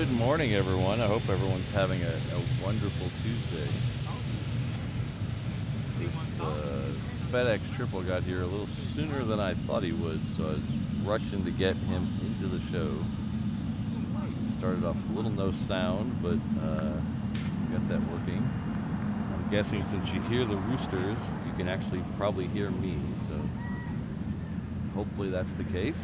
Good morning, everyone. I hope everyone's having a wonderful Tuesday. This FedEx triple got here a little sooner than I thought he would, so I was rushing to get him into the show. Started off a little no sound, but got that working. I'm guessing since you hear the roosters, you can actually probably hear me, so hopefully that's the case.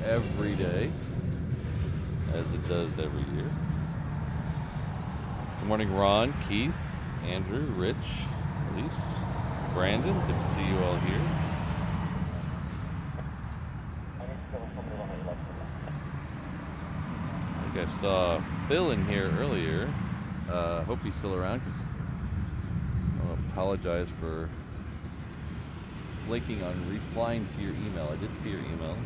Every day, as it does every year. Good morning, Ron, Keith, Andrew, Rich, Elise, Brandon. Good to see you all here. I think I saw Phil in here earlier. Hope he's still around, because I want to apologize for flaking on replying to your email. I did see your email.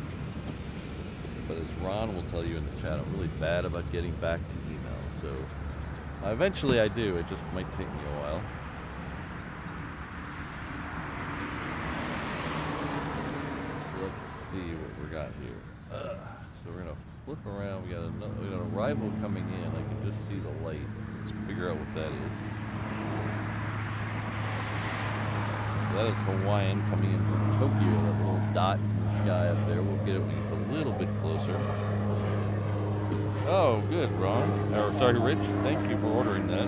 But as Ron will tell you in the chat, I'm really bad about getting back to email. So eventually I do. It just might take me a while. So let's see what we got here. So we're gonna flip around. We got an arrival coming in. I can just see the light. Let's figure out what that is. So that is Hawaiian coming in from Tokyo. That little dot in the sky up there. We'll get it when it's a little bit closer. Oh, good, Ron. Or sorry, Rich. Thank you for ordering that.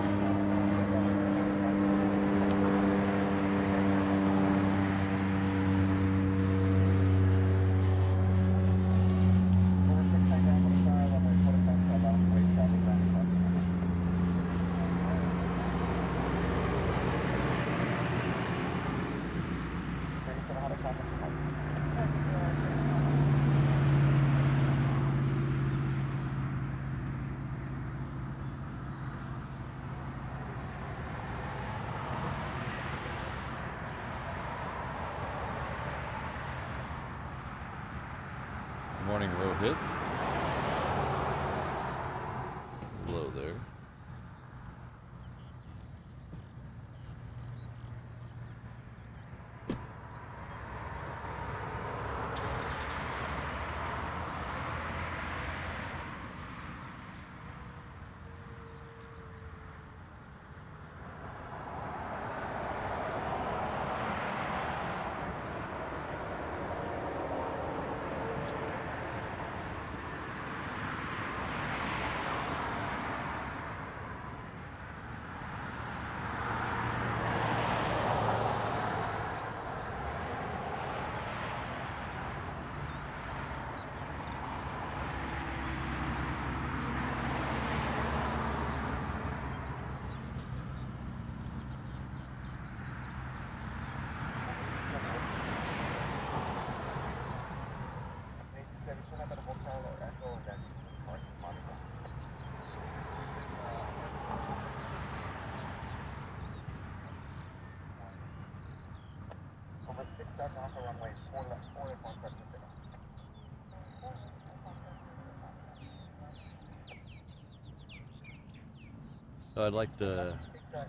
Morning, Rohit. Hello there. So I'd like to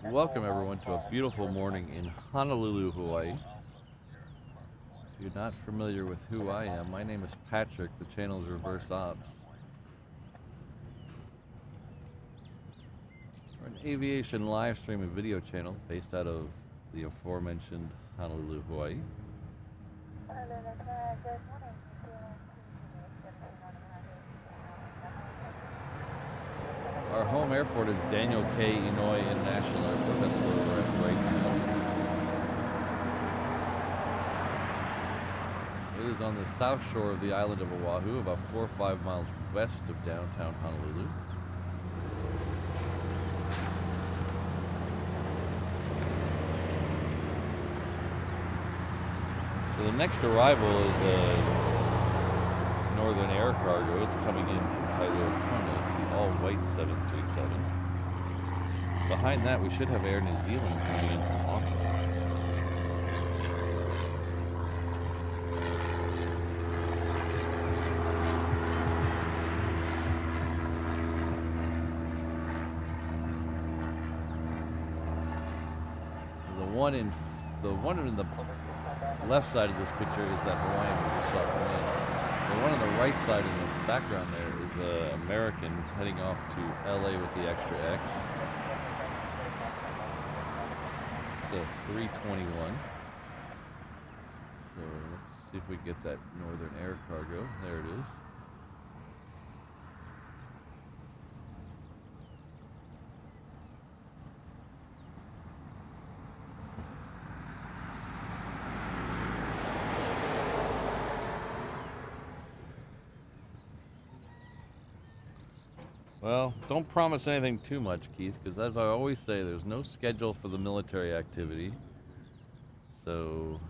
welcome everyone to a beautiful morning in Honolulu, Hawaii. If you're not familiar with who I am, my name is Patrick. The channel is Reverse Ops. We're an aviation live streaming video channel based out of the aforementioned Honolulu, Hawaii. Our home airport is Daniel K. Inouye International Airport. That's where we're at right now. It is on the south shore of the island of Oahu, about 4 or 5 miles west of downtown Honolulu. So the next arrival is a Northern Air Cargo. It's coming in from Kailua Kona. It's the all-white 737. Behind that, we should have Air New Zealand coming in from Auckland. The one in the left side of this picture is that Hawaiian we just saw come in. The one on the right side in the background there is an American heading off to LA with the extra X. It's a 321. So let's see if we get that Northern Air Cargo. There it is. Well, don't promise anything too much, Keith, because as I always say, there's no schedule for the military activity. So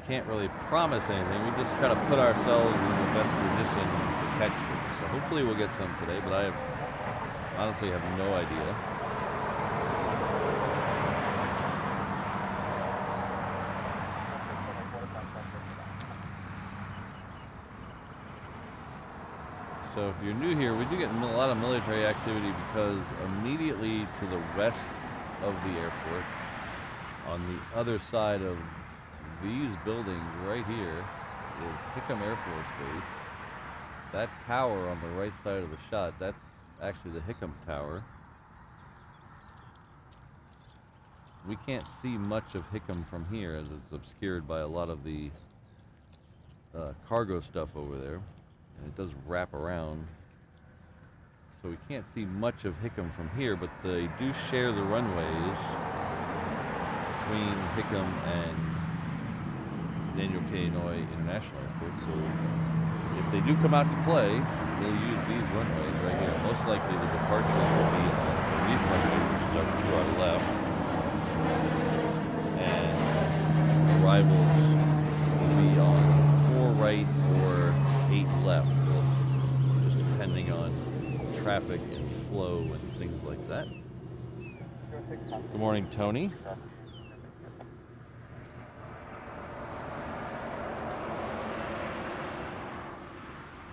can't really promise anything. We just try to put ourselves in the best position to catch them. So hopefully we'll get some today, but I honestly have no idea. So if you're new here, we do get a lot of military activity because immediately to the west of the airport, on the other side of these buildings right here, is Hickam Air Force Base. That tower on the right side of the shot, that's actually the Hickam Tower. We can't see much of Hickam from here as it's obscured by a lot of the cargo stuff over there. And it does wrap around, so we can't see much of Hickam from here, but they do share the runways between Hickam and Daniel K. Inouye International Airport. So if they do come out to play, they'll use these runways right here. Most likely the departures will be on these runways, which is to our left, and arrivals will be on 4 right or 8 left, just depending on traffic and flow and things like that. Good morning, Tony.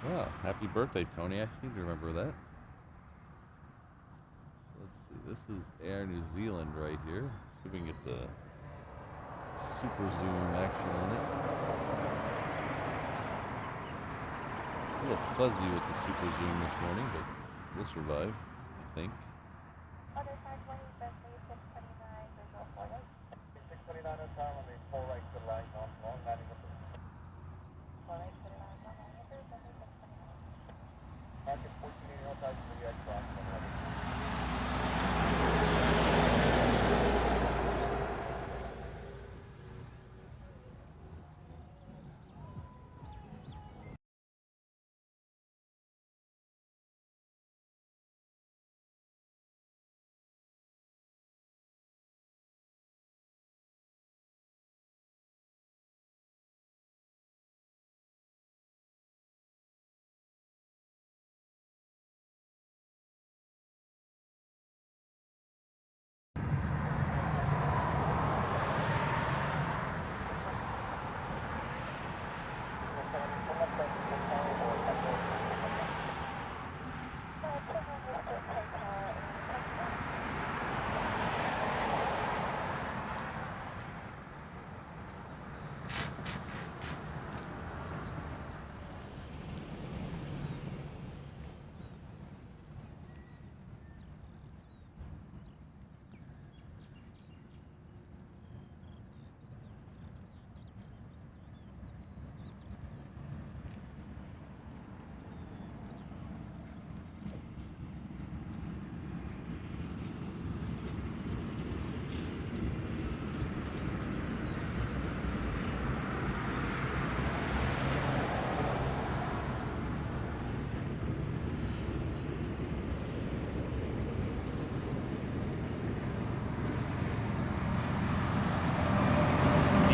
Wow, happy birthday, Tony. I seem to remember that. So let's see, this is Air New Zealand right here. Let's see if we can get the super zoom action on it. A little fuzzy with the super zoom this morning, but we'll survive, I think. Other 520, Bentley 629, visual 4 right. 629 on time on the 4 right to the right, long landing with the 4 right to the right, long landing with the Bentley 629. Market 1480 on time for the X-Box.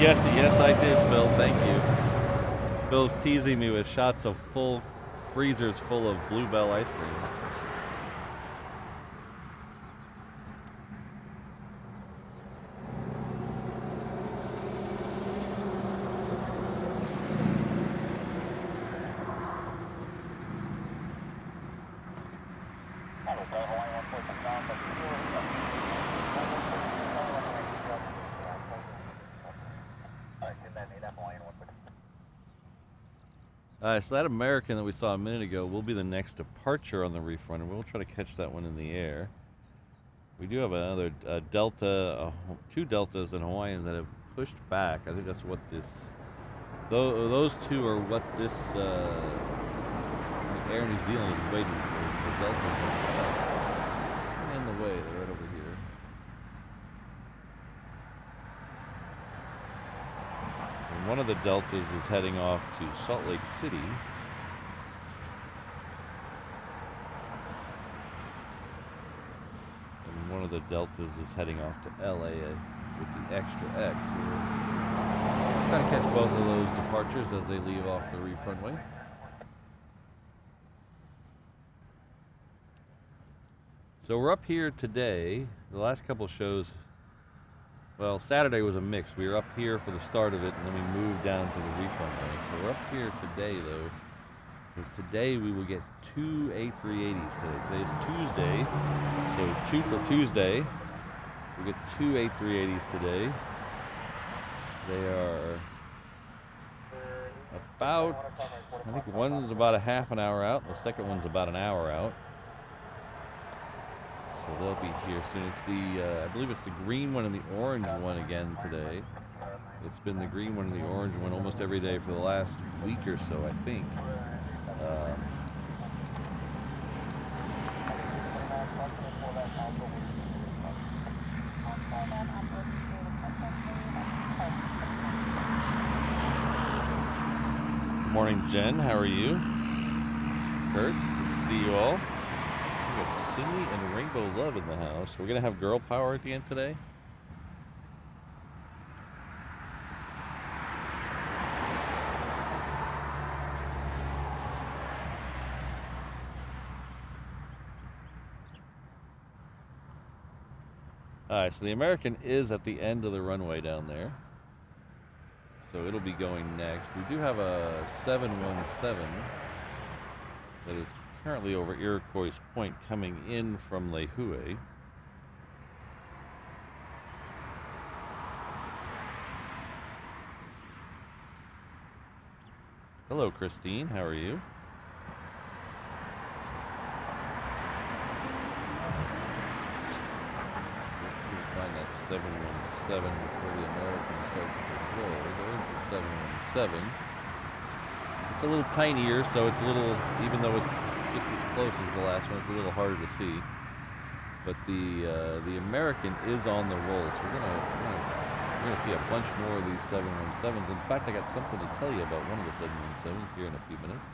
Yes, I did, Phil. Thank you. Phil's teasing me with shots of full freezers full of Bluebell ice cream. So that American that we saw a minute ago will be the next departure on the reef run, and we'll try to catch that one in the air. We do have another Delta, two Deltas and Hawaiian that have pushed back. I think that's what this, those two are what this Air New Zealand is waiting for. The Deltas are in the way. They're right over here. And one of the Deltas is heading off to Salt Lake City. And one of the Deltas is heading off to LA with the extra X. So we're trying to catch both of those departures as they leave off the reef runway. So we're up here today. The last couple shows, well, Saturday was a mix. We were up here for the start of it, and then we moved down to the reef runway. So we're up here today, though, because today we will get two A380s today. Today is Tuesday, so 2 for Tuesday. So we get two A380s today. They are about, I think one's about a half an hour out, the second one's about an hour out. So they'll be here soon. It's the, I believe it's the green one and the orange one again today. It's been the green one and the orange one almost every day for the last week or so, I think. Good morning, Jen. How are you? Kurt, good to see you all. We got Cindy and Rainbow Love in the house. We're going to have girl power at the end today. Alright, so the American is at the end of the runway down there. So it'll be going next. We do have a 717 that is currently over Iroquois Point coming in from Lehue. Hello, Christine. How are you? Let's see if we can find that 717 before the American starts to roll. There's the 717. It's a little tinier, so it's a little, even though it's just as close as the last one, it's a little harder to see. But the American is on the roll, so we're gonna see a bunch more of these 717s. In fact, I got something to tell you about one of the 717s here in a few minutes.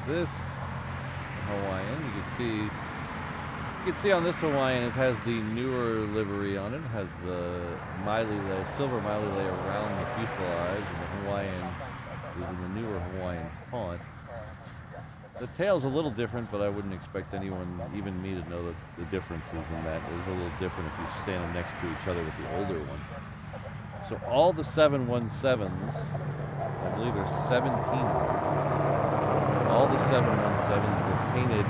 This Hawaiian, you You can see on this Hawaiian it has the newer livery on it. It has the silver Miley layer around the fuselage, and the Hawaiian is in the newer Hawaiian font. The tail's a little different, but I wouldn't expect anyone, even me, to know the differences in that. It was a little different if you stand them next to each other with the older one. So all the 717s, I believe there's 17 of them. All the 717s were painted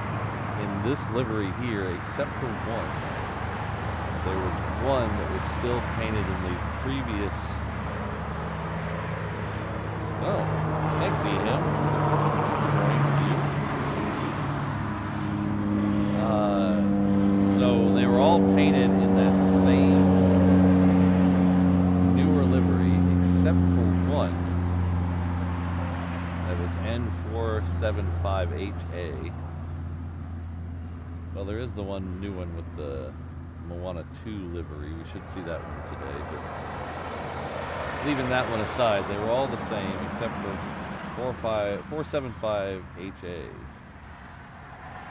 in this livery here, except for one. There was one that was still painted in the previous. Oh, I see him. Good morning to you. So they were all painted in that same newer livery, except for one. That was N475HA. Well, there is the new one with the Moana 2 livery. We should see that one today, but leaving that one aside, they were all the same except for 475HA.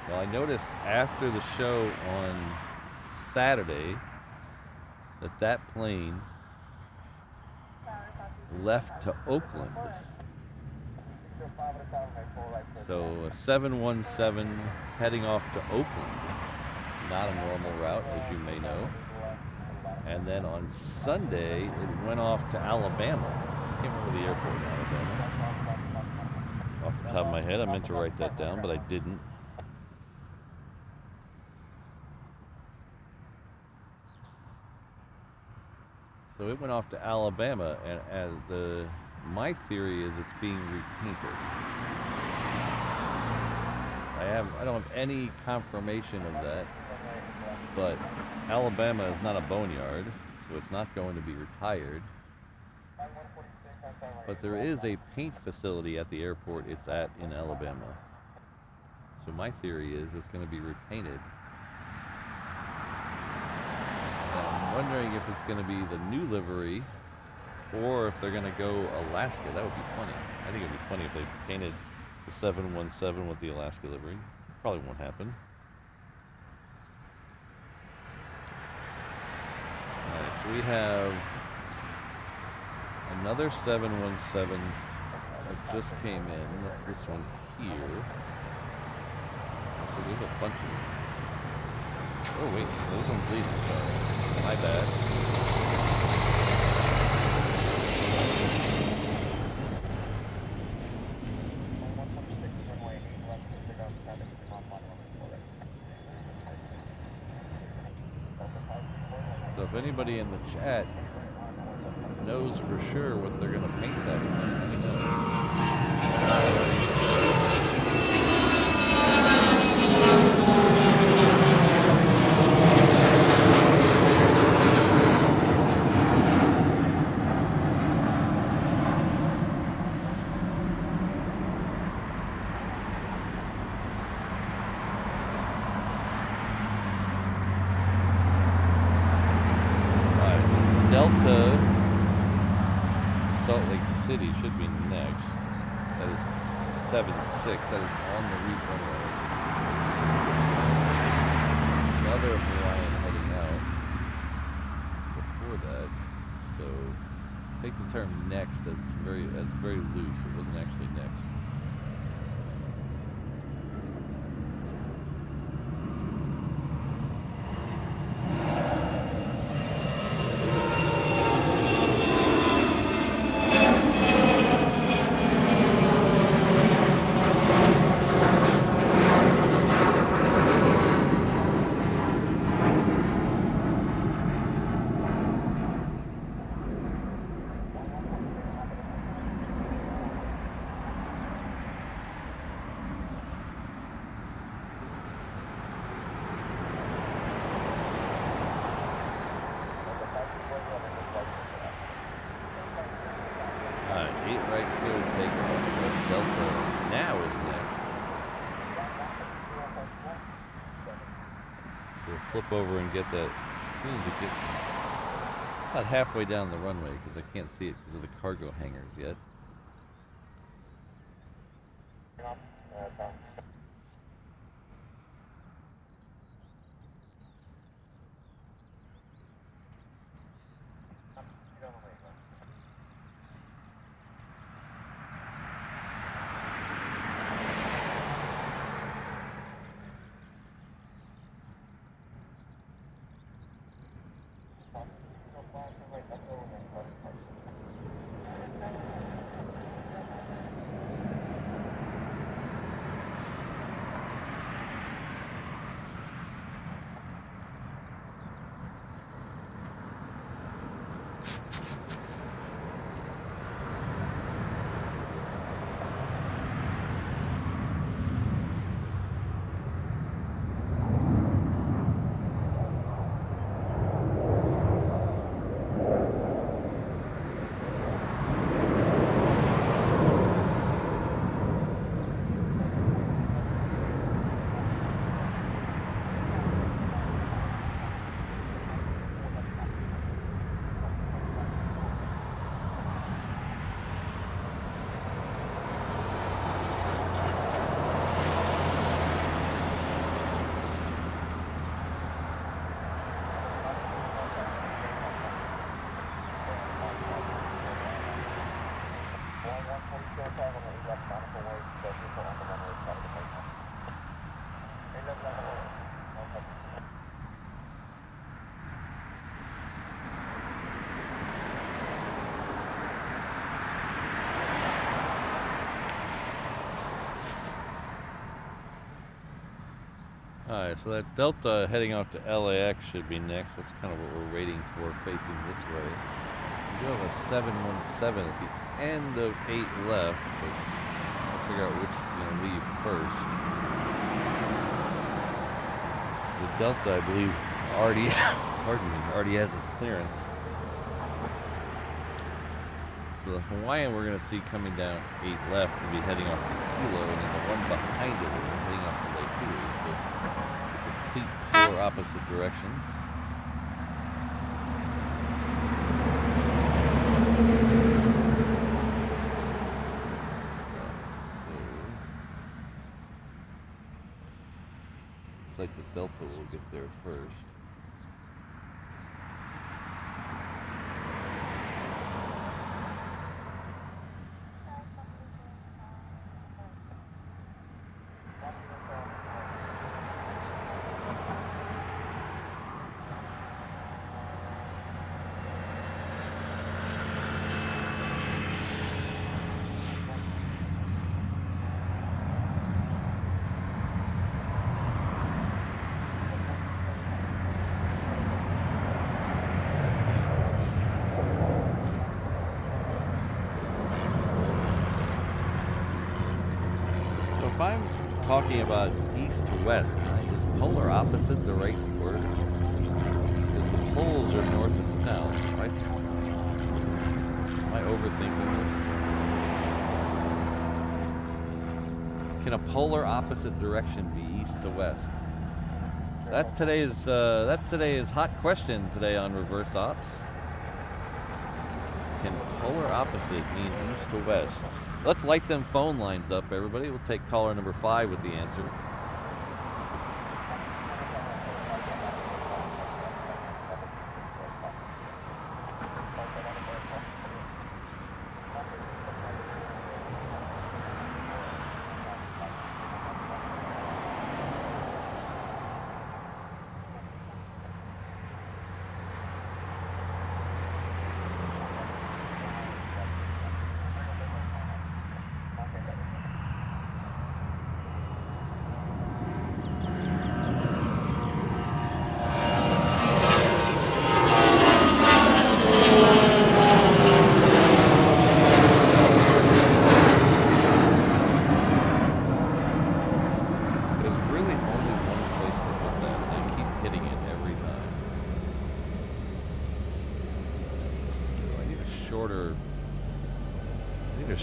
Well, I noticed after the show on Saturday that plane left to Oakland. So a 717 heading off to Oakland, not a normal route, as you may know. And then on Sunday, it went off to Alabama. I can't remember the airport in Alabama. Off the top of my head, I meant to write that down, but I didn't. So it went off to Alabama, and my theory is it's being repainted. I don't have any confirmation of that, but Alabama is not a boneyard, so it's not going to be retired. But there is a paint facility at the airport it's at in Alabama. So my theory is it's going to be repainted. And I'm wondering if it's going to be the new livery or if they're going to go Alaska. That would be funny. I think it would be funny if they painted the 717 with the Alaska livery. Probably won't happen. Alright, so we have another 717 that just came in. That's this one here. So there's a bunch of them. Oh wait, those ones leaving, sorry. My bad. So if anybody in the chat knows for sure what they're going to paint that one, let me know. Delta to Salt Lake City should be next. That is 76. That is on the reef runway. Another Hawaiian heading out before that. So take the term next as very loose. It wasn't actually next. Flip over and get that as soon as it gets about halfway down the runway, because I can't see it because of the cargo hangars yet. Alright, so that Delta heading off to LAX should be next. That's kind of what we're waiting for, facing this way. We do have a 717 at the end of 8 left, but I'll figure out which is going to leave first. The Delta, I believe, already, already has its clearance. So the Hawaiian we're going to see coming down 8 left will be heading off to Hilo, and then the one behind it will be heading off to Lake Erie. So complete polar opposite directions. So looks like the Delta will get there first. If I'm talking about east to west, is polar opposite the right word? Because the poles are north and south. Am I overthinking this? Can a polar opposite direction be east to west? That's today's hot question today on Reverse Ops. Can polar opposite mean east to west? Let's light them phone lines up, everybody. We'll take caller number 5 with the answer.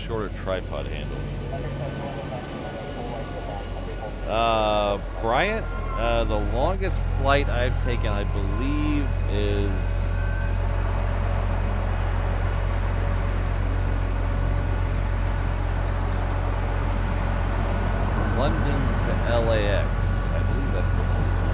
Shorter tripod handle. Bryant, the longest flight I've taken, I believe, is London to LAX. I believe that's the longest one.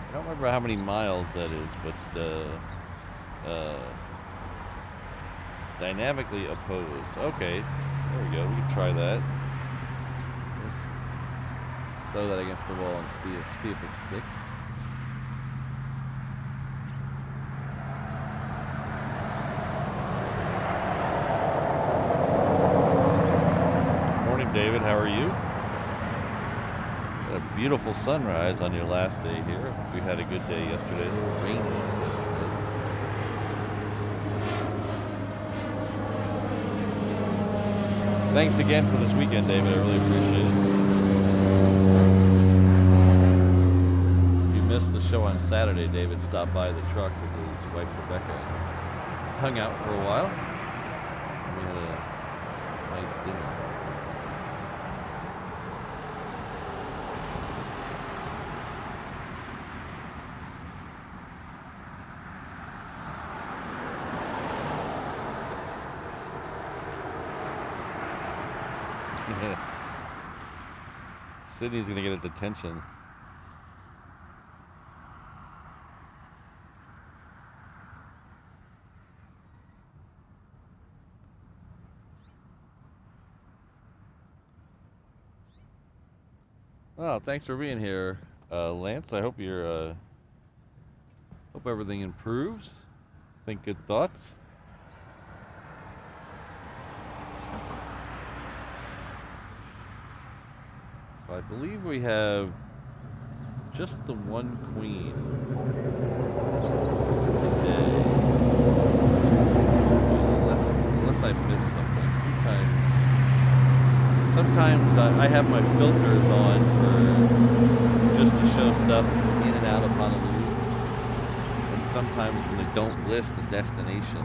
I don't remember how many miles that is, but dynamically opposed. Okay, there we go. We can try that. Let's throw that against the wall and see if it sticks. Morning, David. How are you? A beautiful sunrise on your last day here. We had a good day yesterday. A little rainy yesterday. Thanks again for this weekend, David. I really appreciate it. If you missed the show on Saturday, David stopped by the truck with his wife Rebecca and hung out for a while. We had a nice dinner. Sydney's gonna get a detention. Oh, thanks for being here, Lance. I hope you're hope everything improves. Think good thoughts. So I believe we have just the one queen today. Unless I miss something. Sometimes I have my filters on for just to show stuff in and out of Honolulu. And sometimes when they don't list a destination,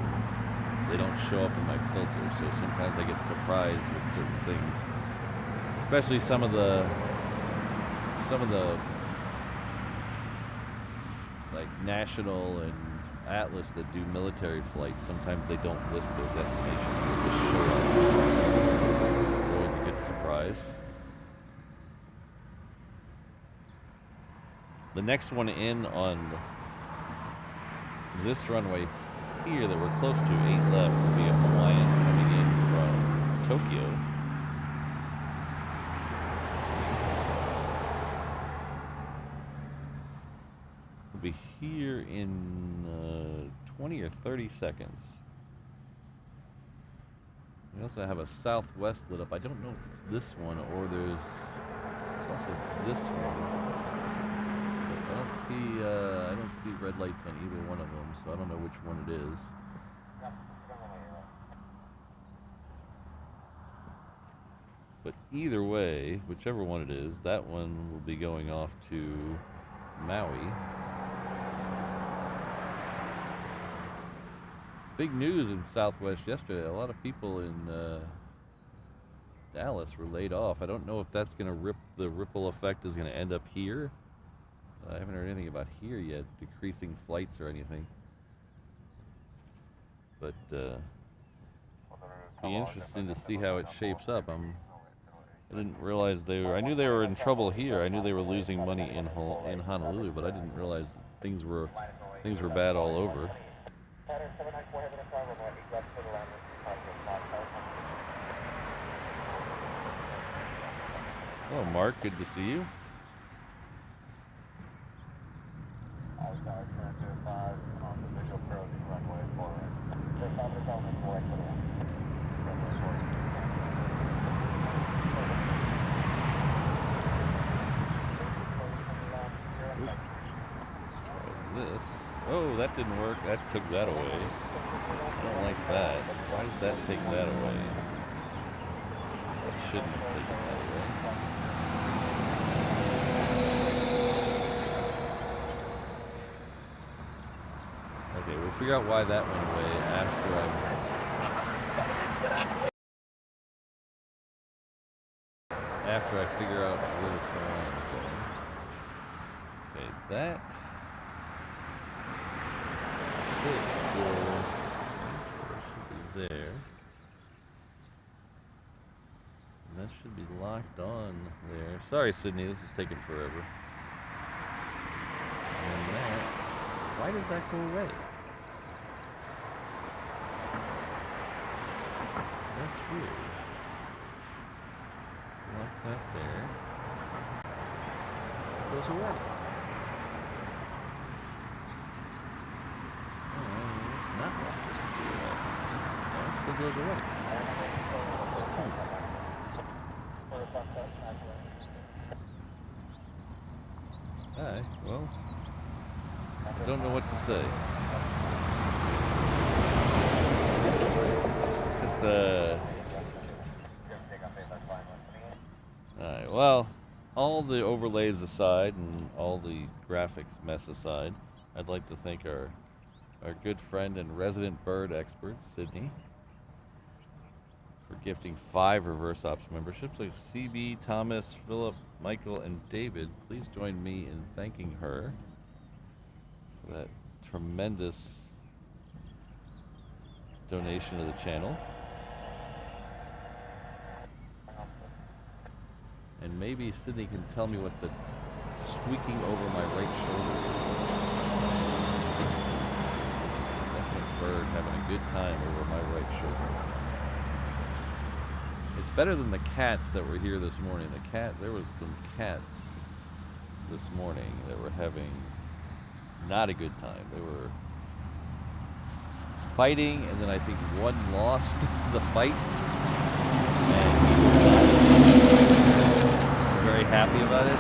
they don't show up in my filter. So sometimes I get surprised with certain things. Especially some of the like National and Atlas that do military flights. Sometimes they don't list their destination. They just show up. It's always a good surprise. The next one in on this runway here that we're close to, 8 left, will be a Hawaiian coming in from Tokyo. Be here in 20 or 30 seconds. We also have a Southwest lit up. I don't know if it's this one or there's also this one. But I don't see red lights on either one of them, so I don't know which one it is. But either way, whichever one it is, that one will be going off to Maui. Big news in Southwest yesterday. A lot of people in Dallas were laid off. I don't know if that's going to the ripple effect is going to end up here. I haven't heard anything about here yet, decreasing flights or anything. But be interesting to see how it shapes up. I didn't realize I knew they were in trouble here. I knew they were losing money in Honolulu, but I didn't realize things were bad all over. Hello, Mark. Good to see you. This. Oh, that didn't work. That took that away. I don't like that. Why did that take that away? It shouldn't have taken that away. Okay, we'll figure out why that went away after I figure out where this line is going. Okay, that should be there. And that should be locked on there. Sorry, Sydney, this is taking forever. And that, why does that go away? That's weird. Lock that there. It goes away. Oh, it's not locked. Let's see what happens. No, it still goes away. Alright, well, I don't know what to say. It's just Well, all the overlays aside and all the graphics mess aside, I'd like to thank our good friend and resident bird expert, Sydney, for gifting 5 reverse ops memberships. Like CB, Thomas, Philip, Michael, and David, please join me in thanking her for that tremendous donation to the channel. And maybe Sydney can tell me what the squeaking over my right shoulder is. It's a definite bird having a good time over my right shoulder. It's better than the cats that were here this morning. There was some cats this morning that were having not a good time. They were fighting, and then I think one lost the fight. And he was not very happy about it.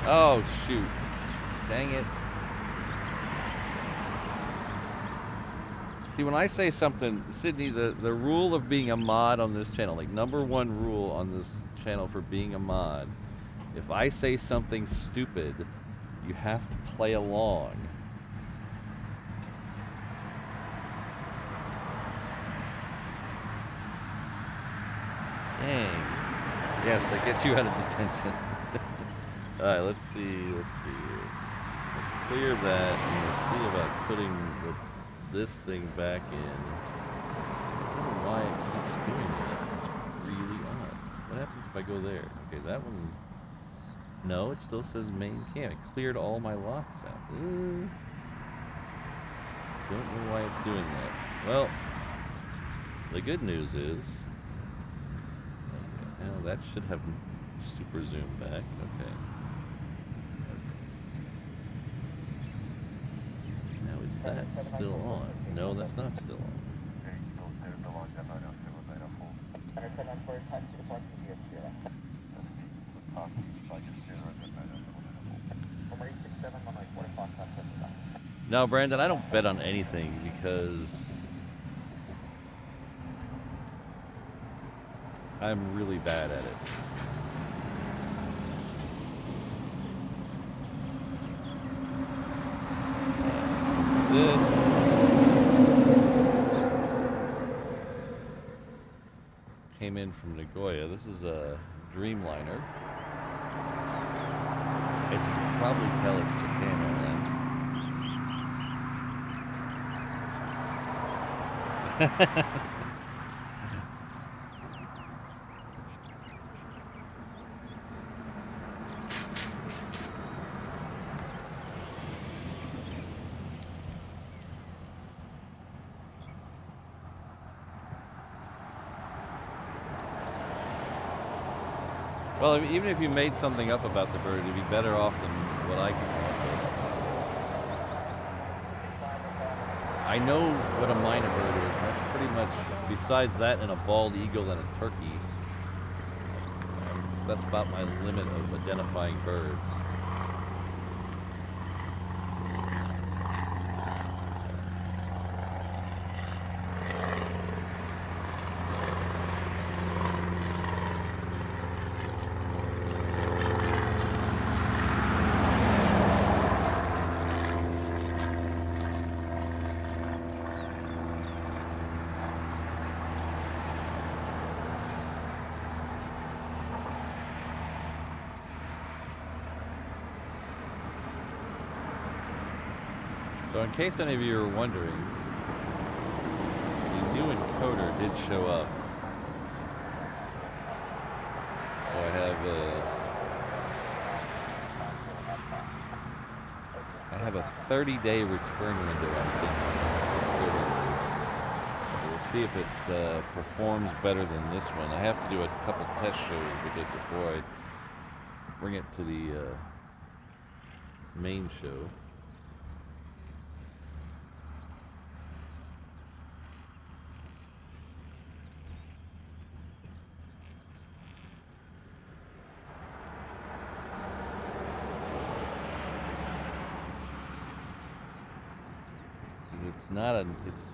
Oh, shoot. Dang it. See, when I say something, Sydney, the rule of being a mod on this channel, like #1 rule on this channel for being a mod, if I say something stupid, you have to play along. Dang. Yes, that gets you out of detention. All right, let's see. Let's clear that, and we'll see about putting this thing back in. I don't know why it keeps doing that. It's really odd. What happens if I go there? Okay, that one. No, it still says main cam. It cleared all my locks out. Don't know why it's doing that. Well, the good news is, okay, now that should have super zoom back. Okay. Is that still on? No, that's not still on. No, Brandon, I don't bet on anything because I'm really bad at it. This came in from Nagoya. This is a Dreamliner. As you can probably tell, it's Japan Airlines. Well, even if you made something up about the bird, it'd be better off than what I can come up with. I know what a minor bird is, and that's pretty much, besides that and a bald eagle and a turkey, that's about my limit of identifying birds. So in case any of you are wondering, the new encoder did show up. So I have a 30-day return window, I think. We'll see if it performs better than this one. I have to do a couple test shows with it before I bring it to the main show. it's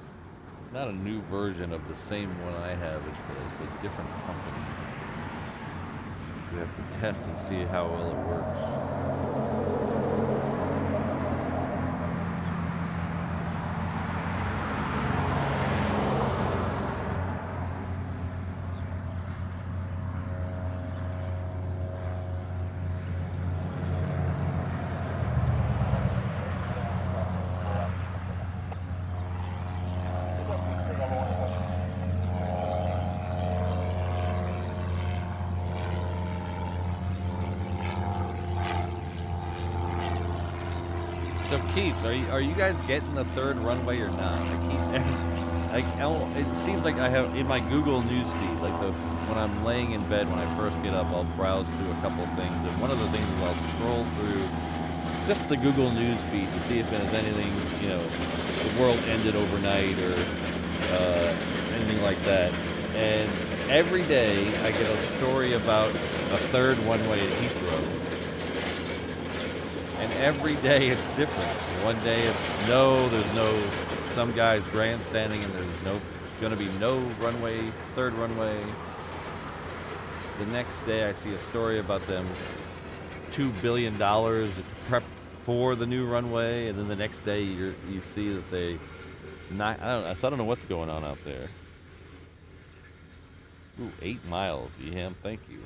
not a new version of the same one I have. It's a different company. So we have to test and see how well it works. So Keith, are you guys getting the third runway or not? It seems like I have in my Google News feed, like when I'm laying in bed when I first get up, I'll browse through a couple of things, and one of the things is I'll scroll through just the Google News feed to see if there's anything, the world ended overnight or anything like that. And every day I get a story about a third runway at Heathrow. And every day it's different. One day it's there's no, some guy's grandstanding and there's going to be no runway, third runway. The next day I see a story about them, $2 billion to prep for the new runway. And then the next day you see that I don't know what's going on out there. Ooh, 8 miles, Eham, thank you.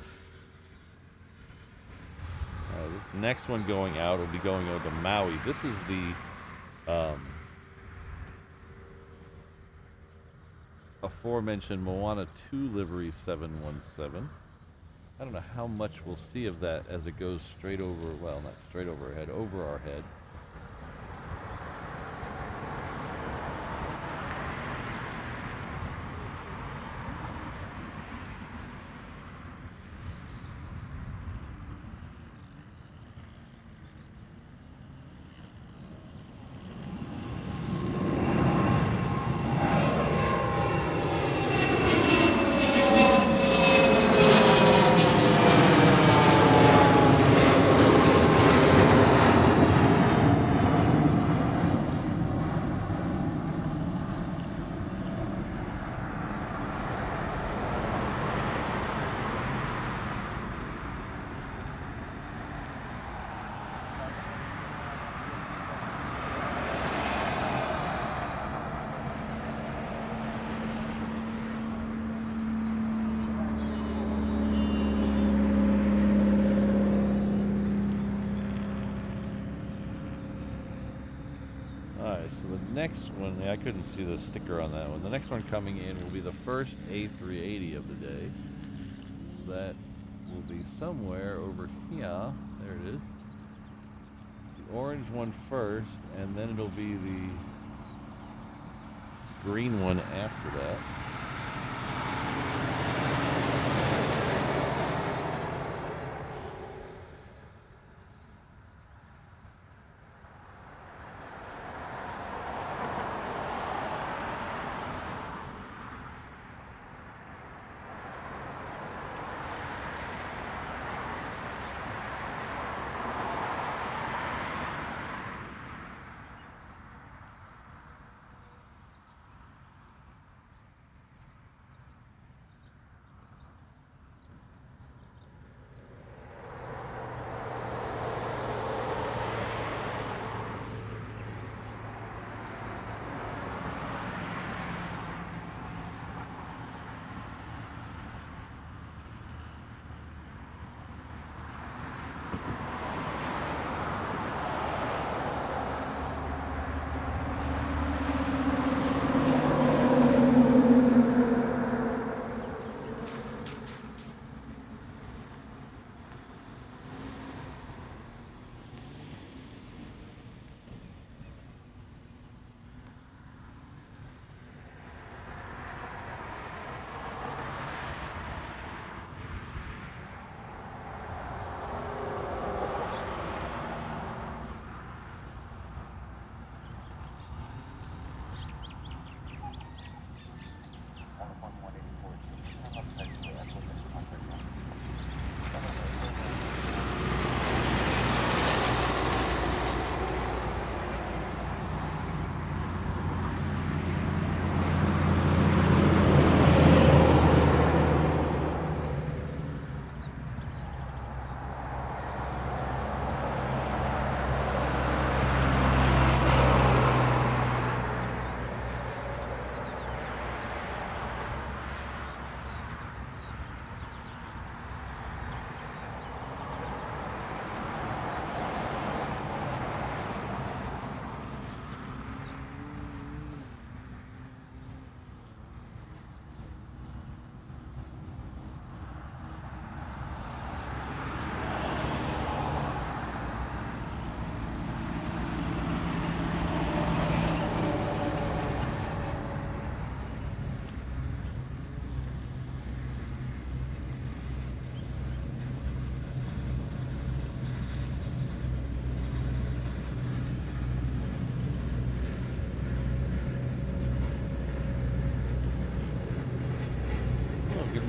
This next one going out will be going over to Maui. This is the aforementioned Moana 2 livery 717. I don't know how much we'll see of that as it goes straight over, well, not straight over our head, over our head. So the next one, I couldn't see the sticker on that one. The next one coming in will be the first A380 of the day. So that will be somewhere over here. There it is. The orange one first, and then it'll be the green one after that.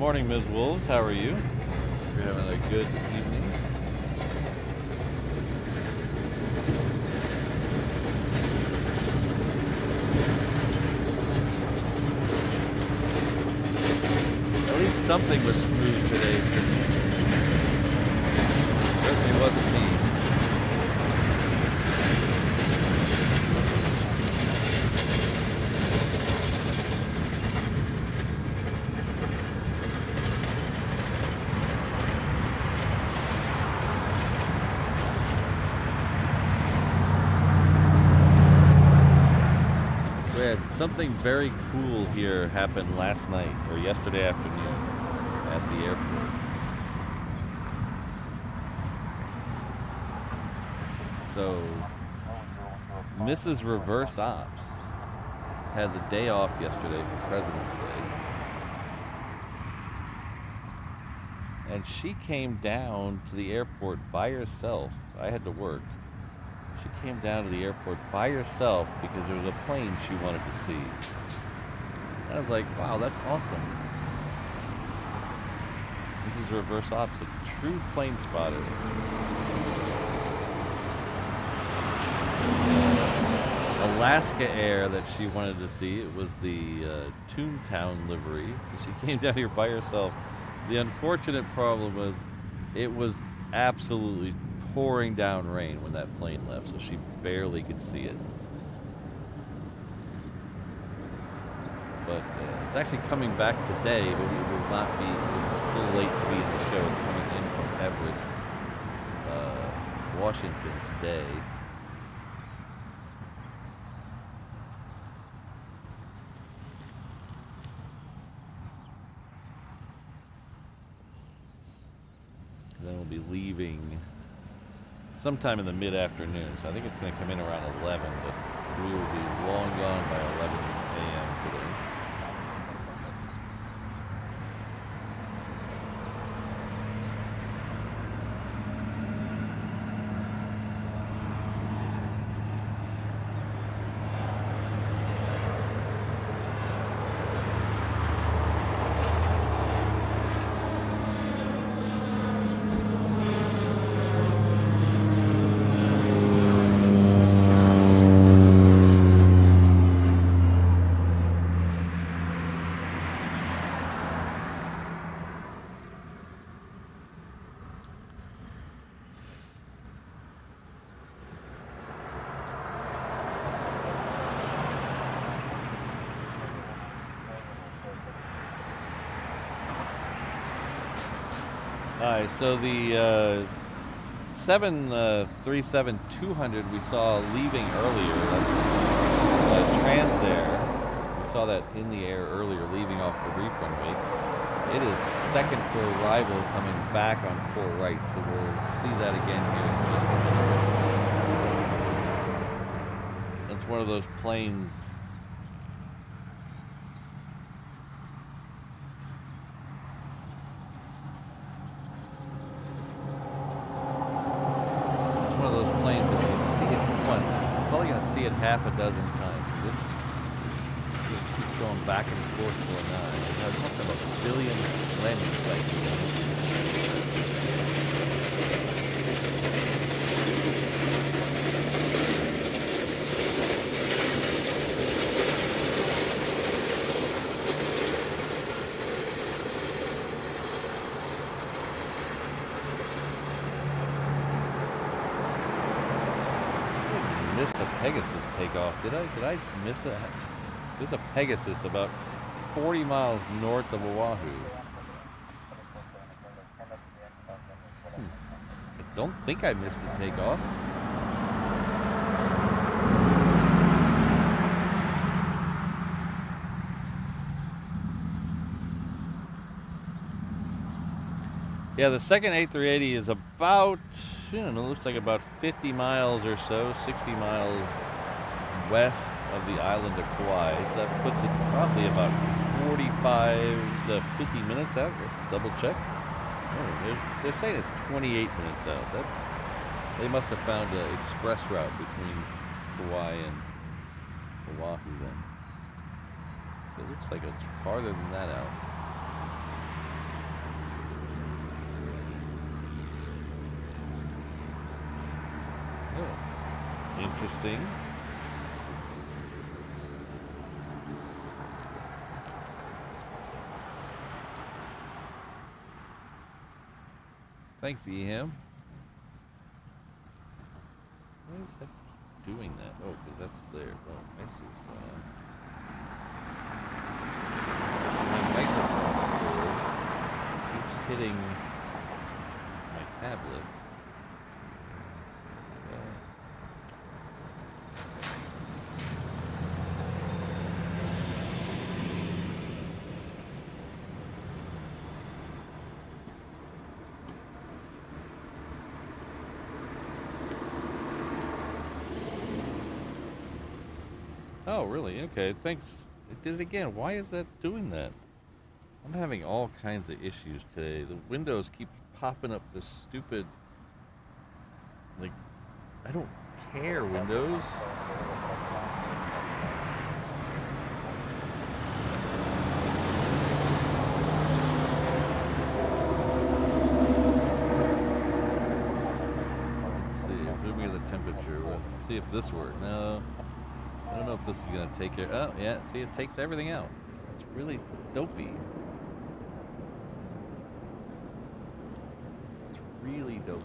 morning, Ms. Wolves. How are you? You're having a good evening. At least something was smooth today, Sydney. Certainly wasn't me. Something very cool here happened last night or yesterday afternoon at the airport. So, Mrs. Reverse Ops had the day off yesterday for President's Day. And she came down to the airport by herself. I had to work. She came down to the airport by herself because there was a plane she wanted to see. And I was like, wow, that's awesome. This is Reverse Ops, a true plane spotter. Alaska Air that she wanted to see. It was the Toontown livery. So she came down here by herself. The unfortunate problem was it was absolutely pouring down rain when that plane left, so she barely could see it. But it's actually coming back today, but it will not be, it's too late to be in the show. It's coming in from Everett, Washington today. And then we'll be leaving sometime in the mid-afternoon, so I think it's going to come in around 11, but we will be long gone by 11 a.m. today. Alright, so the 737-200 we saw leaving earlier, that's Transair. We saw that in the air earlier, leaving off the reef runway. It is second for arrival coming back on full right, so we'll see that again here in just a minute. It's one of those planes. It half a dozen times. It just keeps going back and forth to a 9. It must have a billion landing cycles on it. Missed a Pegasus takeoff. Did I miss it? There's a Pegasus about 40 miles north of Oahu. I don't think I missed a takeoff. Yeah, the second A380 is about, I don't know, looks like about 50 miles or so, 60 miles west of the island of Kauai. So that puts it probably about 45 to 50 minutes out. Let's double check. Oh, they're saying it's 28 minutes out. They must have found an express route between Kauai and Oahu then. So it looks like it's farther than that out. interesting. Thanks, Eham. Why is that doing that? Oh, because that's there. Oh, I see what's going on. My microphone cord keeps hitting my tablet. Oh, really? Okay, thanks. It did it again. Why is that doing that? I'm having all kinds of issues today. The Windows keeps popping up this stupid... Like, I don't care, Windows. Let's see. Give me the temperature. We'll see if this works. No. I don't know if this is going to take care. Oh, yeah. See, it takes everything out. It's really dopey. It's really dopey.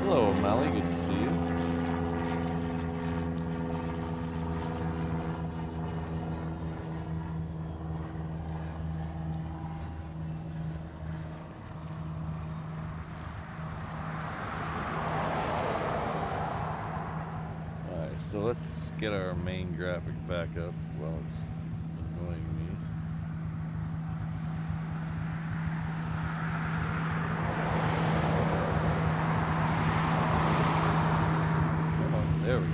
Hello, O'Malley. Good to see you. Alright, so let's get our main graphic back up while it's annoying me. There we go.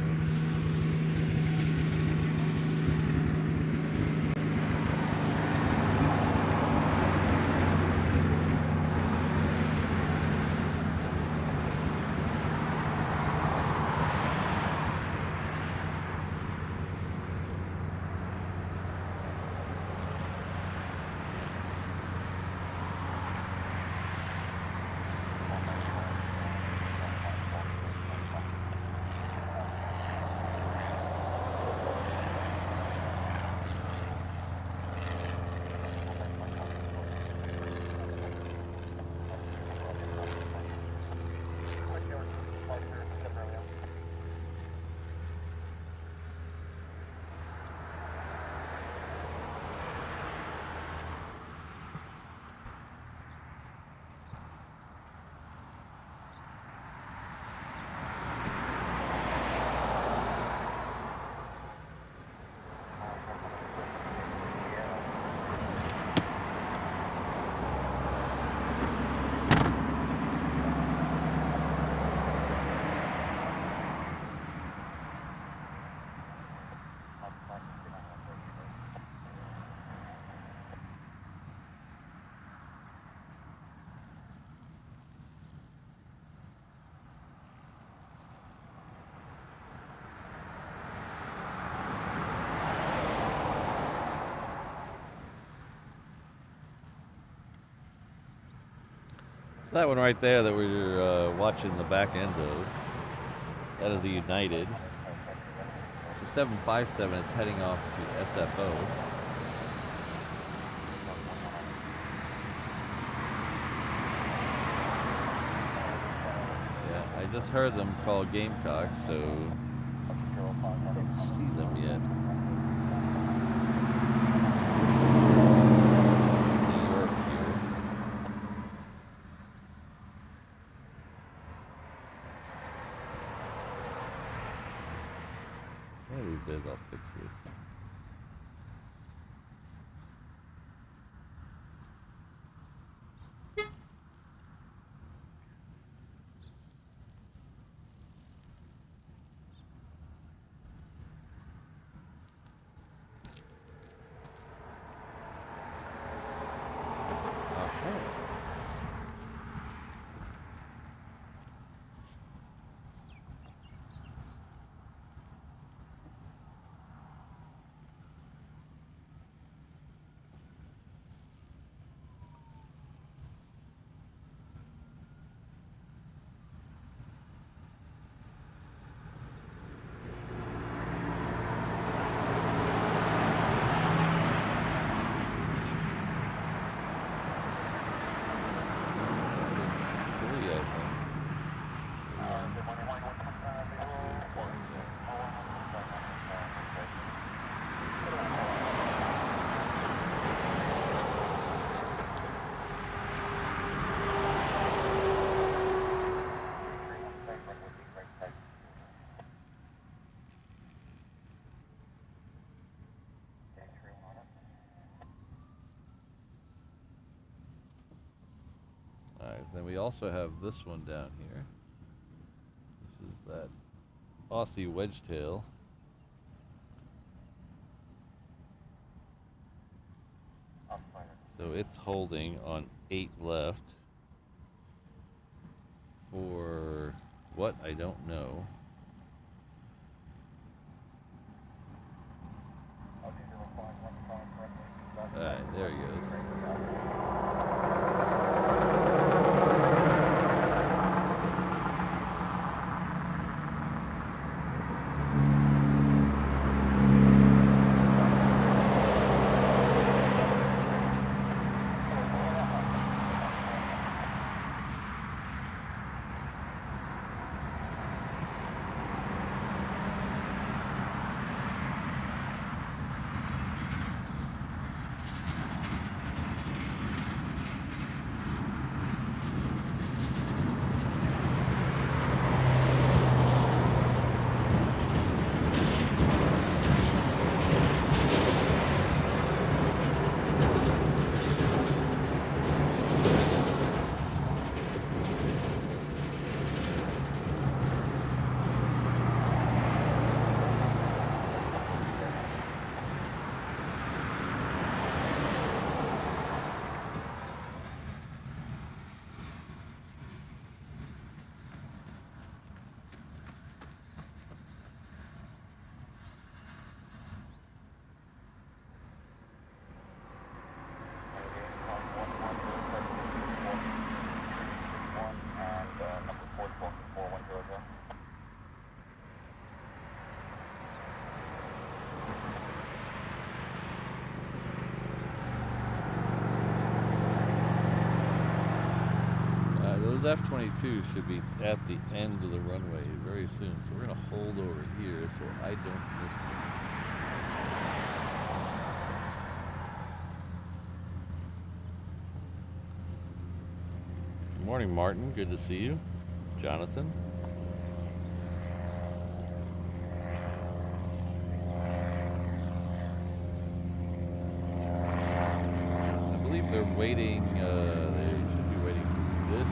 So that one right there that we're watching the back end of, that is a United. It's a 757. It's heading off to SFO. Yeah, I just heard them call Gamecock, so I don't see them yet. New York here. One of these days I'll fix this. Then we also have this one down here. This is that Aussie wedgetail. So it's holding on 8 left for what? I don't know. Alright, there he goes. Those F-22 should be at the end of the runway very soon, so we're going to hold over here so I don't miss them. Good morning, Martin. Good to see you. Jonathan. I believe they're waiting, they should be waiting for this.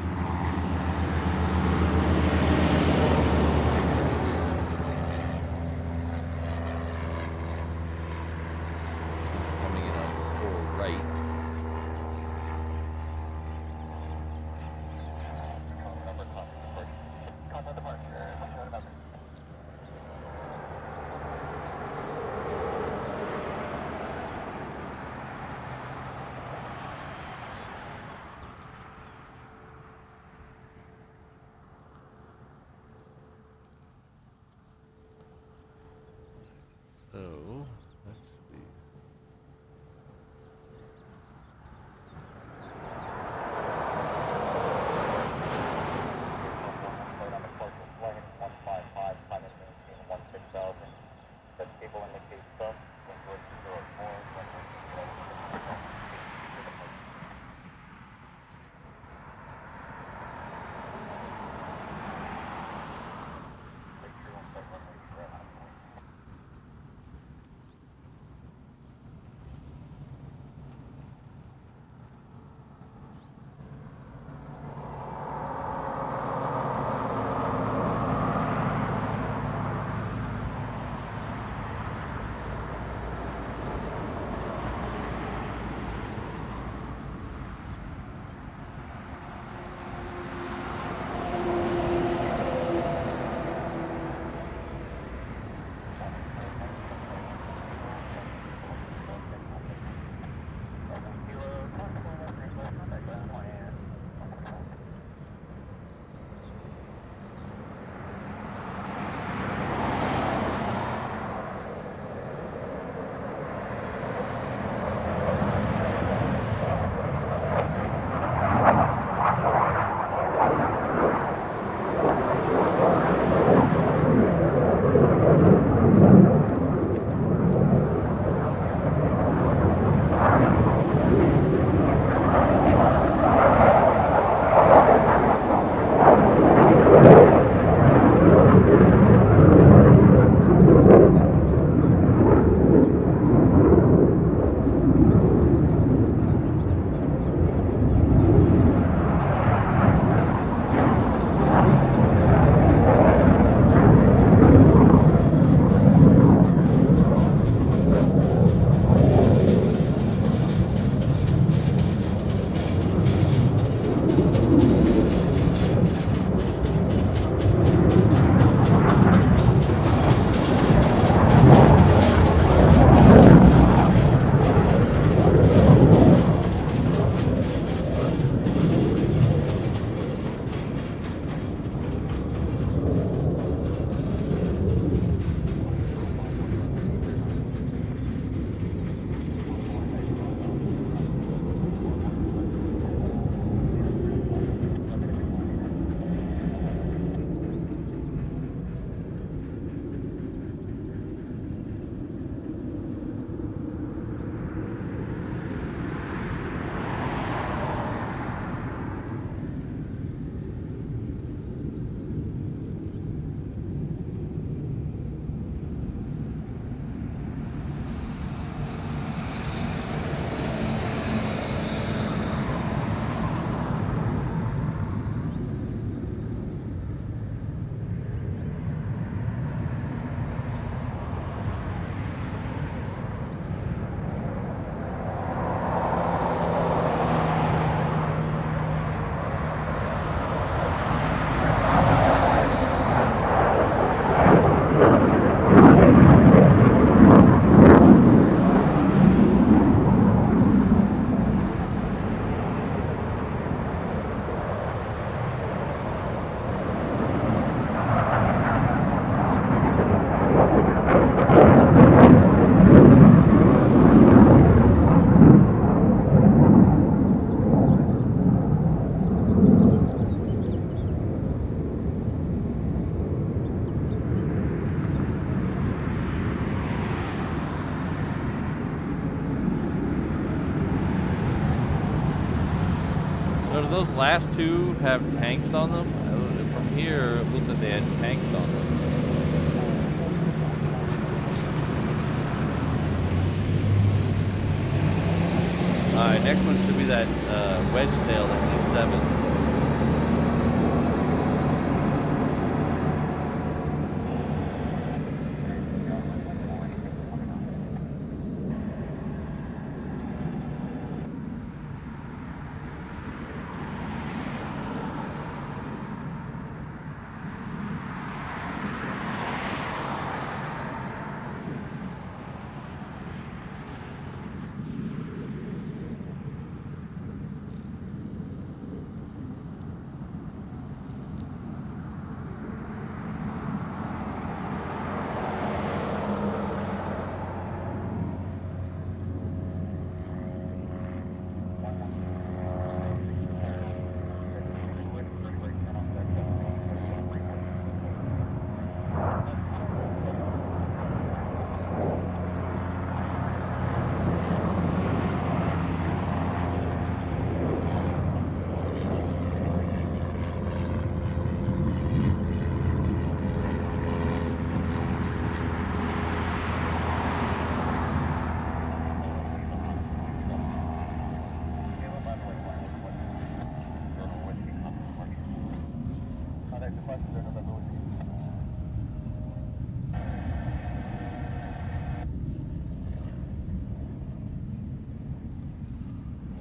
those last two have tanks on them? From here, it looked like they had tanks on them. Alright, next one should be that wedge tail, that E7.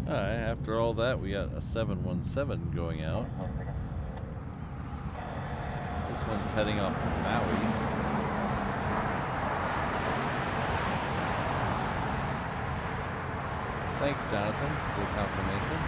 Alright, after all that, we got a 717 going out. This one's heading off to Maui. Thanks, Jonathan, for the confirmation.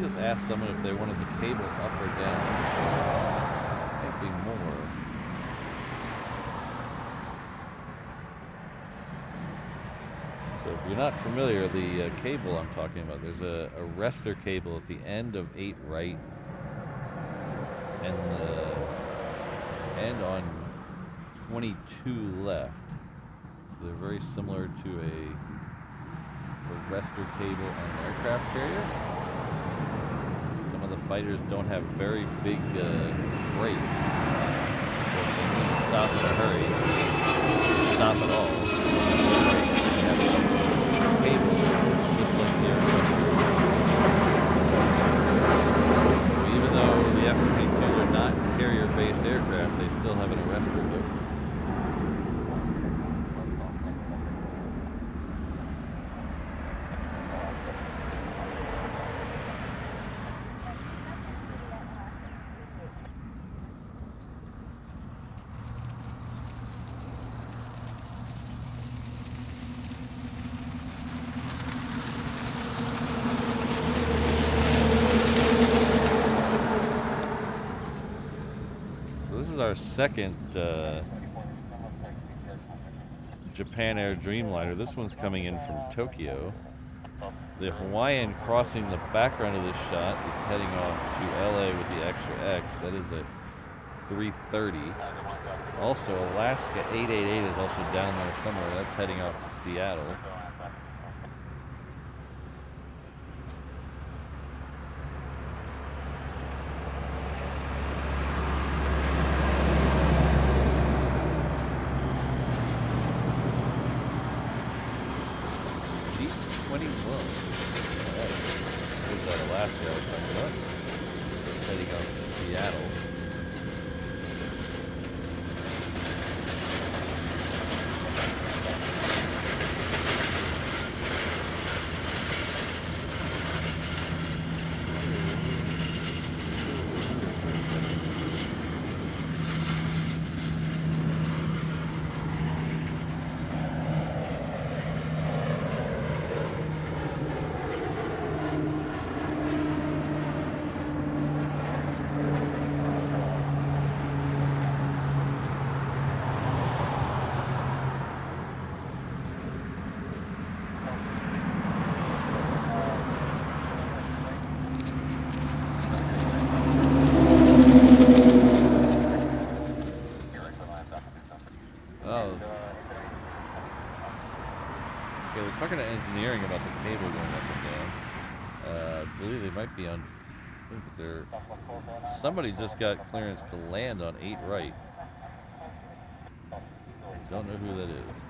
Just asked someone if they wanted the cable up or down, so might be more. So if you're not familiar, the cable I'm talking about, there's a arrestor cable at the end of 8 right and on 22 left. So they're very similar to a arrestor cable on an aircraft carrier. The fighters don't have very big brakes, so if they need to stop in a hurry, stop at all, no brakes, they have a cable, it's just like the aircraft carriers. So even though the F-22s are not carrier-based aircraft, they still have an arrestor hook. Our second Japan Air Dreamliner. This one's coming in from Tokyo. The Hawaiian crossing the background of this shot is heading off to LA with the extra X. That is at 3:30. Also, Alaska 888 is also down there somewhere. That's heading off to Seattle. 21. Alright. Here's that Alaska I was talking about. It's heading off to Seattle. Talking to engineering about the cable going up and down. I believe they might be on. Somebody just got clearance to land on 8 right. Don't know who that is.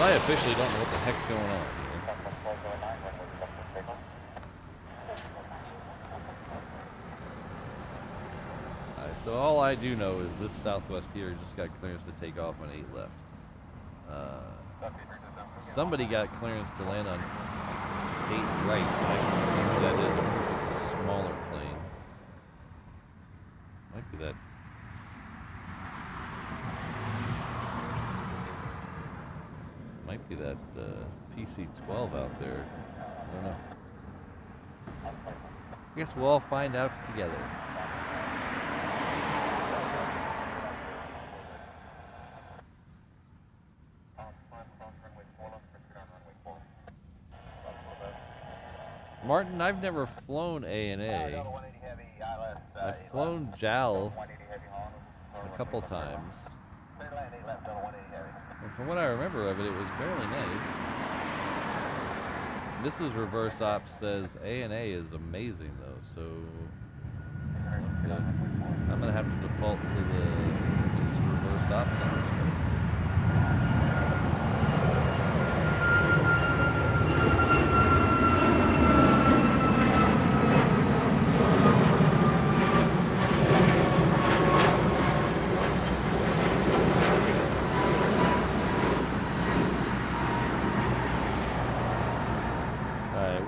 I officially don't know what the heck's going on. So all I do know is this Southwest here just got clearance to take off on 8 left. Somebody got clearance to land on 8 right, but I can see who that is. I wonder if it's a smaller plane. Might be that. Might be that PC-12 out there. I don't know. I guess we'll all find out together. Martin, I've never flown A&A. I've flown JAL a couple times. And from what I remember of it, it was fairly nice. Mrs. Reverse Ops says A&A is amazing though, so I'm gonna have to default to the Mrs. Reverse Ops on this one.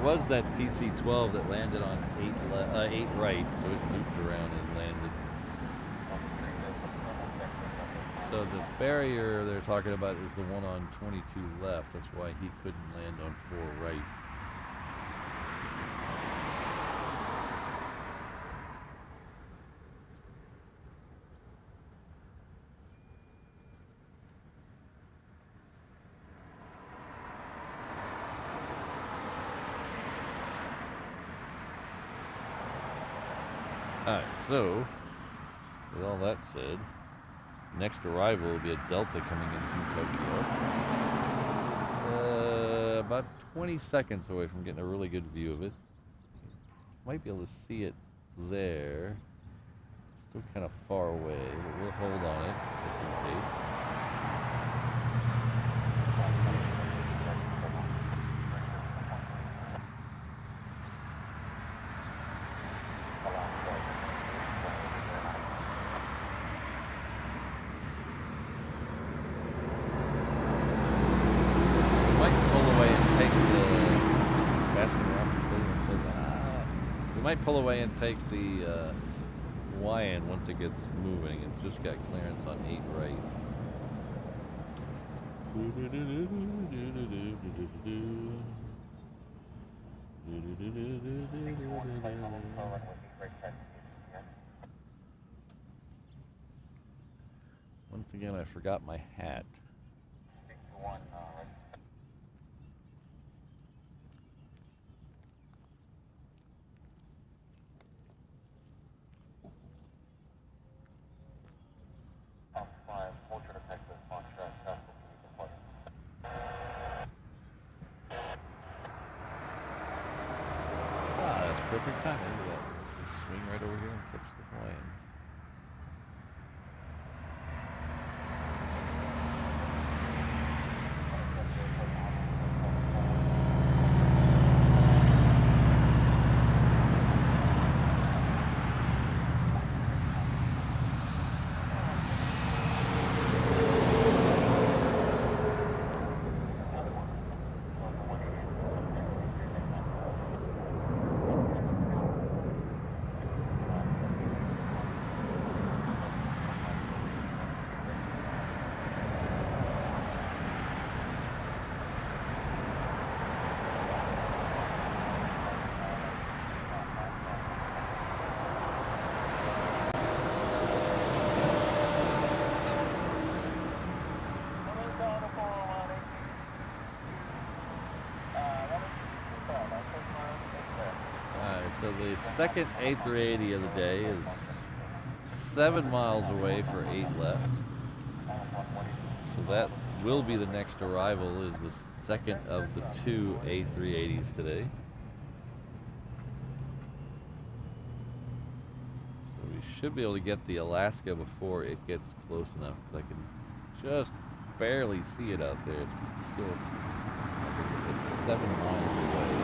Was that PC-12 that landed on 8 right, so it looped around and landed. So the barrier they're talking about is the one on 22 left. That's why he couldn't land on 4 right. Alright, so, with all that said, next arrival will be a Delta coming in from Tokyo. It's about 20 seconds away from getting a really good view of it. Might be able to see it there. Still kind of far away, but we'll hold on it just in case. Pull away and take the YN once it gets moving. It just got clearance on 8 right. Once again, I forgot my hat. Perfect timing. Look at that. Just swing right over here and catch the plane. second A380 of the day is 7 miles away for 8 left. So that will be the next arrival, is the second of the 2 A380s today. So we should be able to get the Alaska before it gets close enough, because I can just barely see it out there. It's still, I think it's at 7 miles away.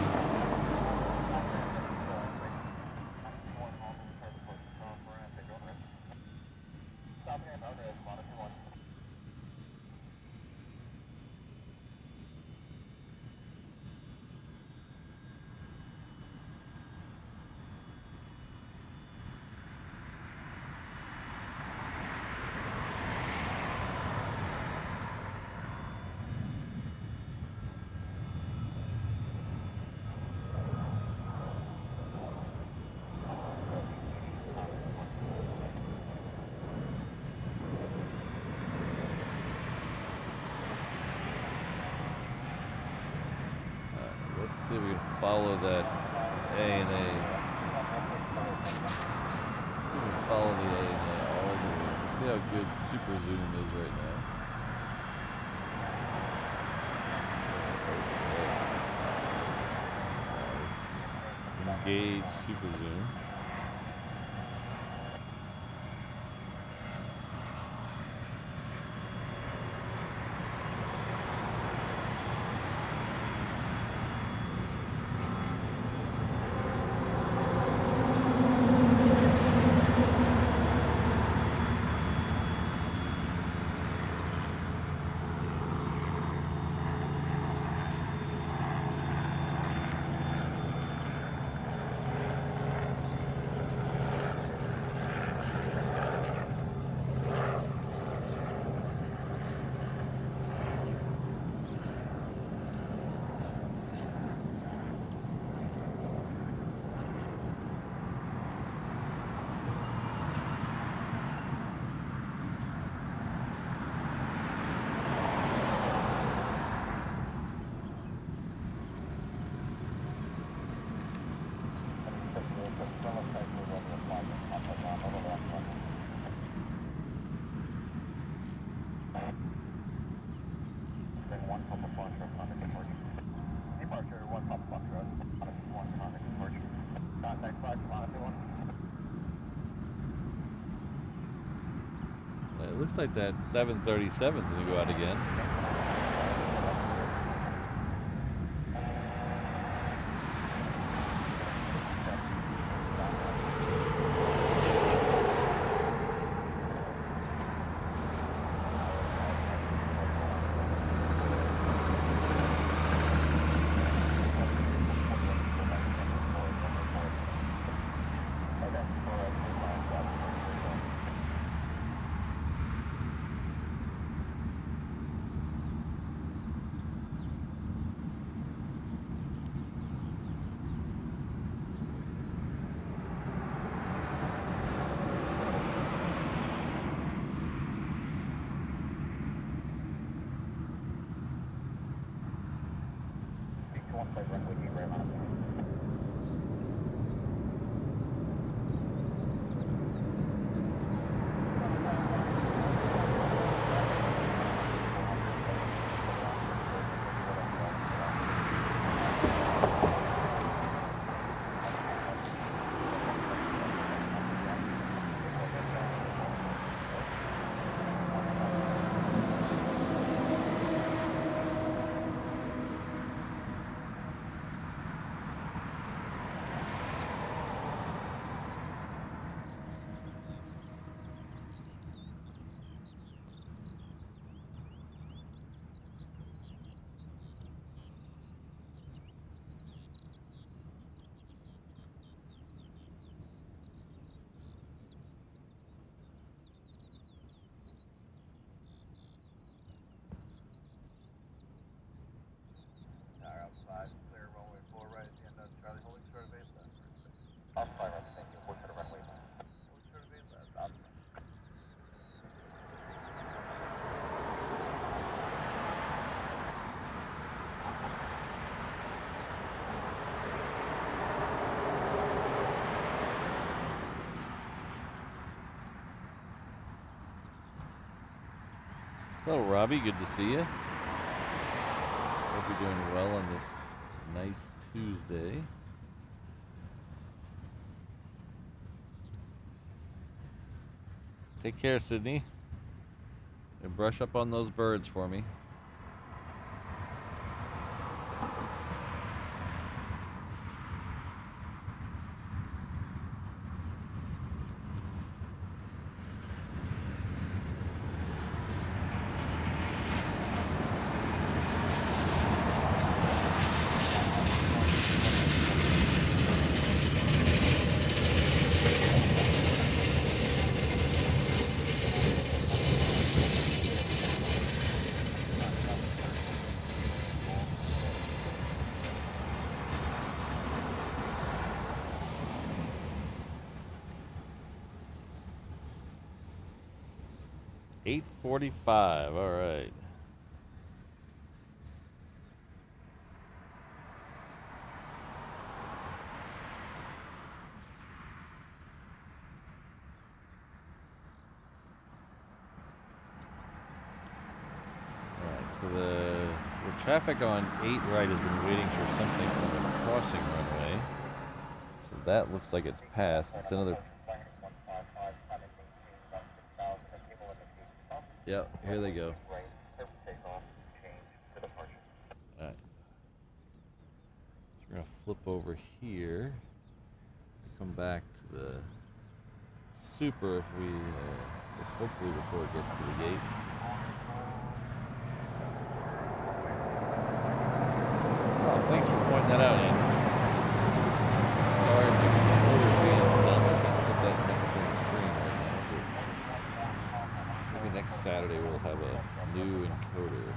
See if we can follow that A&A. We can follow the A&A all the way. Let's see how good super zoom is right now. Engage super zoom. It looks like that 737 is going to go out again. Hello, Robbie. Good to see you. Hope you're doing well on this nice Tuesday. Take care, Sydney. And brush up on those birds for me. $8:45. All right. So the traffic on 8 right has been waiting for something on the crossing runway. So that looks like it's passed. It's another. Yep, here they go. Alright. So we're going to flip over here. Come back to the Super if we, hopefully before it gets to the gate. Oh, thanks for pointing that out, Andy. Sorry if the computer's being dumb. I can't put that message on the screen right now. But maybe next Saturday we'll have a new encoder.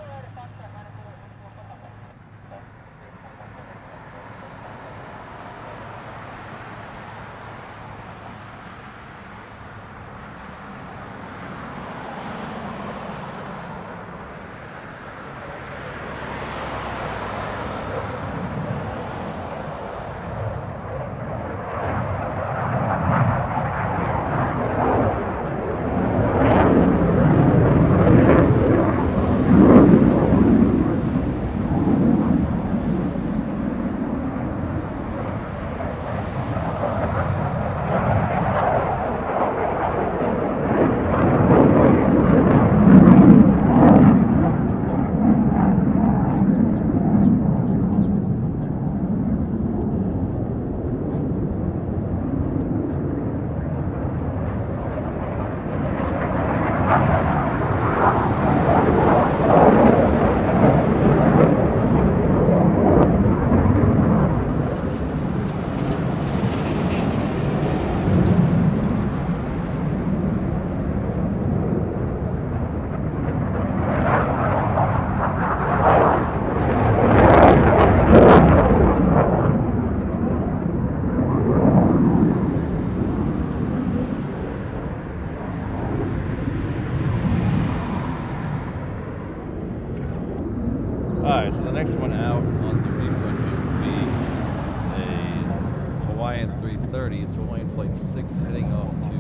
Alright, so the next one out on the reef runway will be a Hawaiian 330. It's Hawaiian Flight 6 heading off to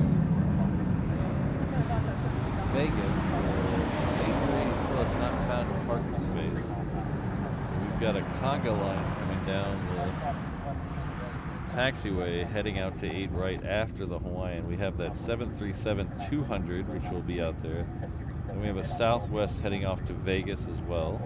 Vegas. The A380 still has not found a parking space. We've got a conga line coming down the taxiway heading out to 8 right after the Hawaiian. We have that 737-200, which will be out there. And we have a Southwest heading off to Vegas as well.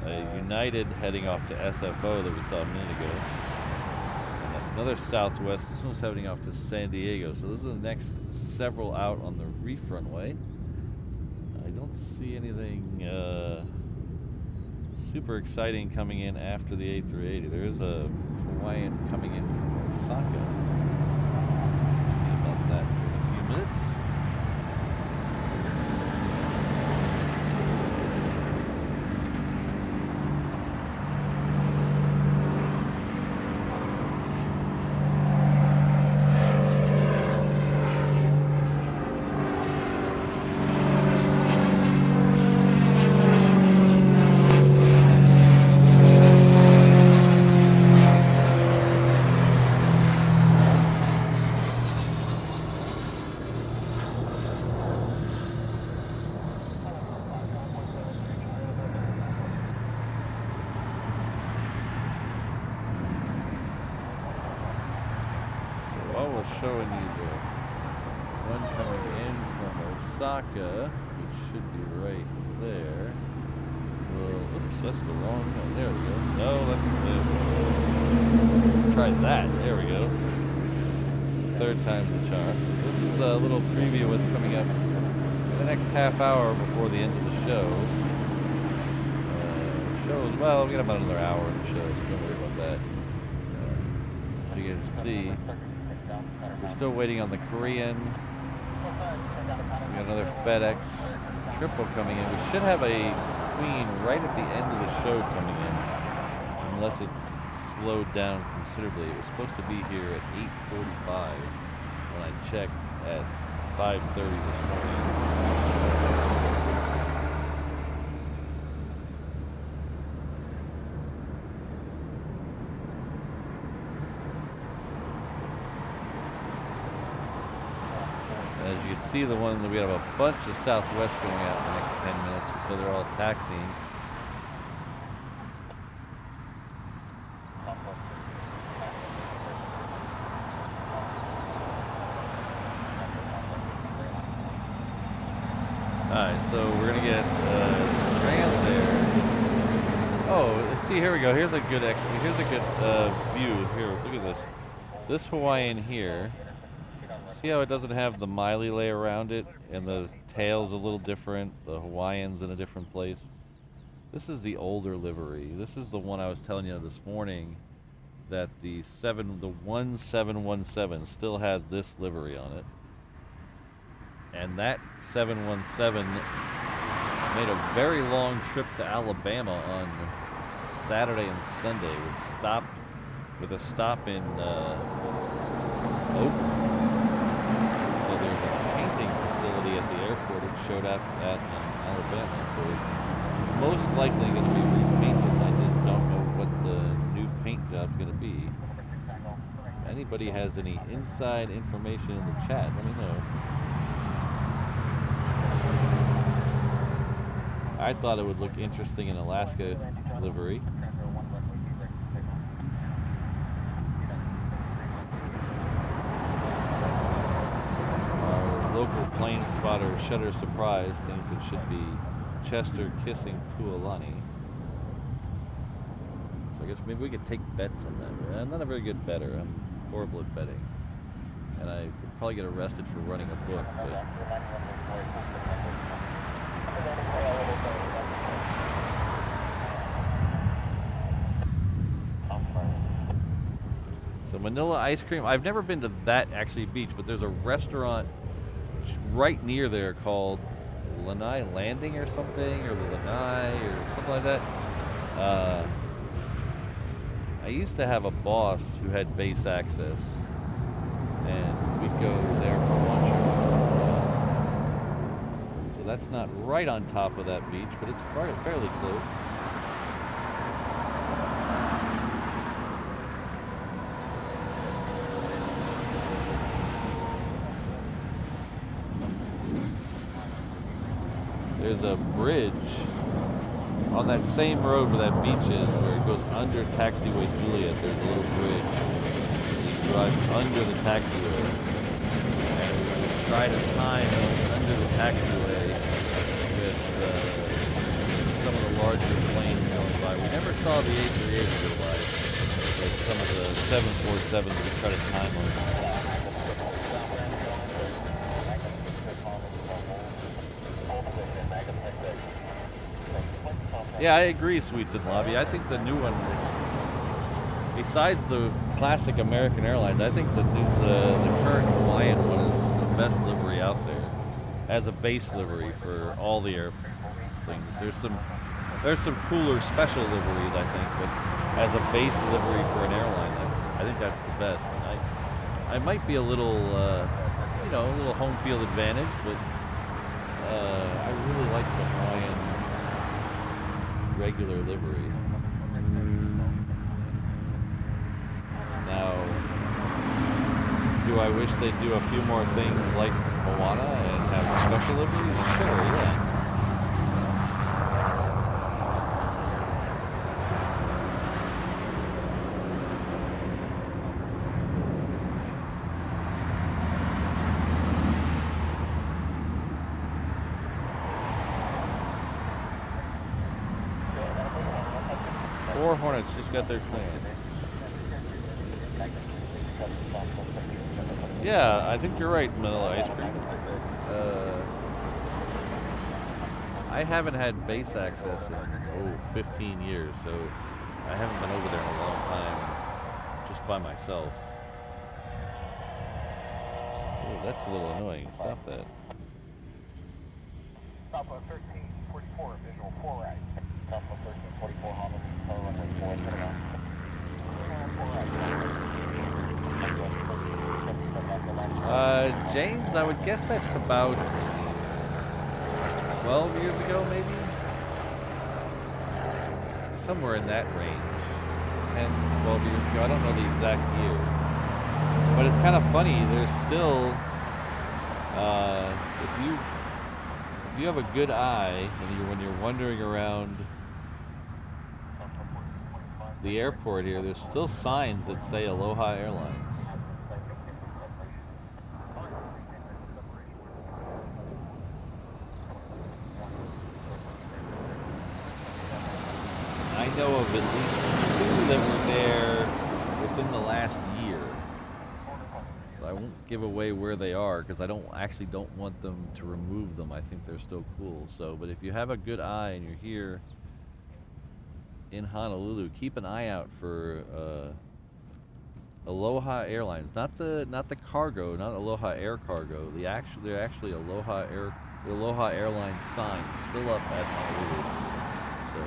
A United heading off to SFO that we saw a minute ago. And that's another Southwest. This one's heading off to San Diego. So those are the next several out on the reef runway. I don't see anything super exciting coming in after the A380. There is a Hawaiian coming in from Osaka. We'll see about that here in a few minutes. showing you the one coming in from Osaka, which should be right there. Well, oops, that's the wrong one. There we go. No, that's the... Let's try that. There we go. Third time's the charm. This is a little preview of what's coming up in the next half hour before the end of the show. Shows, well, we got about another hour in the show, so don't worry about that. As you can see, we're still waiting on the Korean. We got another FedEx triple coming in. We should have a Queen right at the end of the show coming in, unless it's slowed down considerably. It was supposed to be here at 8:45 when I checked at 5:30 this morning. As you can see, the one that we have a bunch of Southwest going out in the next 10 minutes or so. They're all taxiing. Alright, so we're going to get Transair. Oh, see, here we go. Here's a good view. Here, look at this. This Hawaiian here. See how it doesn't have the Miley lay around it, and the tail's a little different, the Hawaiian's in a different place? This is the older livery. This is the one I was telling you this morning that the 1717 still had this livery on it. And that 717 made a very long trip to Alabama on Saturday and Sunday. With a stop in Oakland. There's a painting facility at the airport it showed up at in Alabama, so it's most likely going to be repainted. I just don't know what the new paint job's going to be. If anybody has any inside information in the chat, let me know. I thought it would look interesting in Alaska livery. Local plane spotter Shutter Surprise thinks it should be Chester kissing Pualani. So I guess maybe we could take bets on that. I'm not a very good bettor. I'm horrible at betting. And I would probably get arrested for running a book. But so Manila ice cream. I've never been to that actually beach, but there's a restaurant right near there called Lanai Landing or something, or the Lanai or something like that. I used to have a boss who had base access, and we'd go there for lunch every once in a while. So that's not right on top of that beach, but it's fairly close. There's a bridge on that same road where that beach is, where it goes under Taxiway Juliet. There's a little bridge. You drive under the taxiway, and we try to time under the taxiway with some of the larger planes going by. We never saw the A380 go by, but some of the 747s we try to time on. Yeah, I agree, Sweets and Lobby. I think the new one, besides the classic American Airlines, I think the current Hawaiian one is the best livery out there, as a base livery for all the air things. There's some cooler special liveries, I think, but as a base livery for an airline, I think that's the best. And I might be a little, a little home field advantage, but I really like the Hawaiian regular livery. Now, do I wish they'd do a few more things like Moana and have special liveries? Sure, yeah. 4 Hornets just got their clearance. Yeah, I think you're right, Manila Ice Cream. I haven't had base access in 15 years, so I haven't been over there in a long time, just by myself. Oh, that's a little annoying. Stop that. Southwest 1344, visual 4 right. Southwest 1344, Honolulu, tower runway 4, set it on. 4 right. James, I would guess that's about 12 years ago, maybe? Somewhere in that range. 10, 12 years ago. I don't know the exact year. But it's kind of funny. There's still, if you have a good eye and when you're wandering around the airport here, there's still signs that say Aloha Airlines. I know of at least 2 that were there within the last year. So I won't give away where they are because I don't want them to remove them. I think they're still cool. So, but if you have a good eye and you're here in Honolulu, keep an eye out for Aloha Airlines, not the cargo, not Aloha Air Cargo. They're actually Aloha Airlines signs still up at Honolulu. So.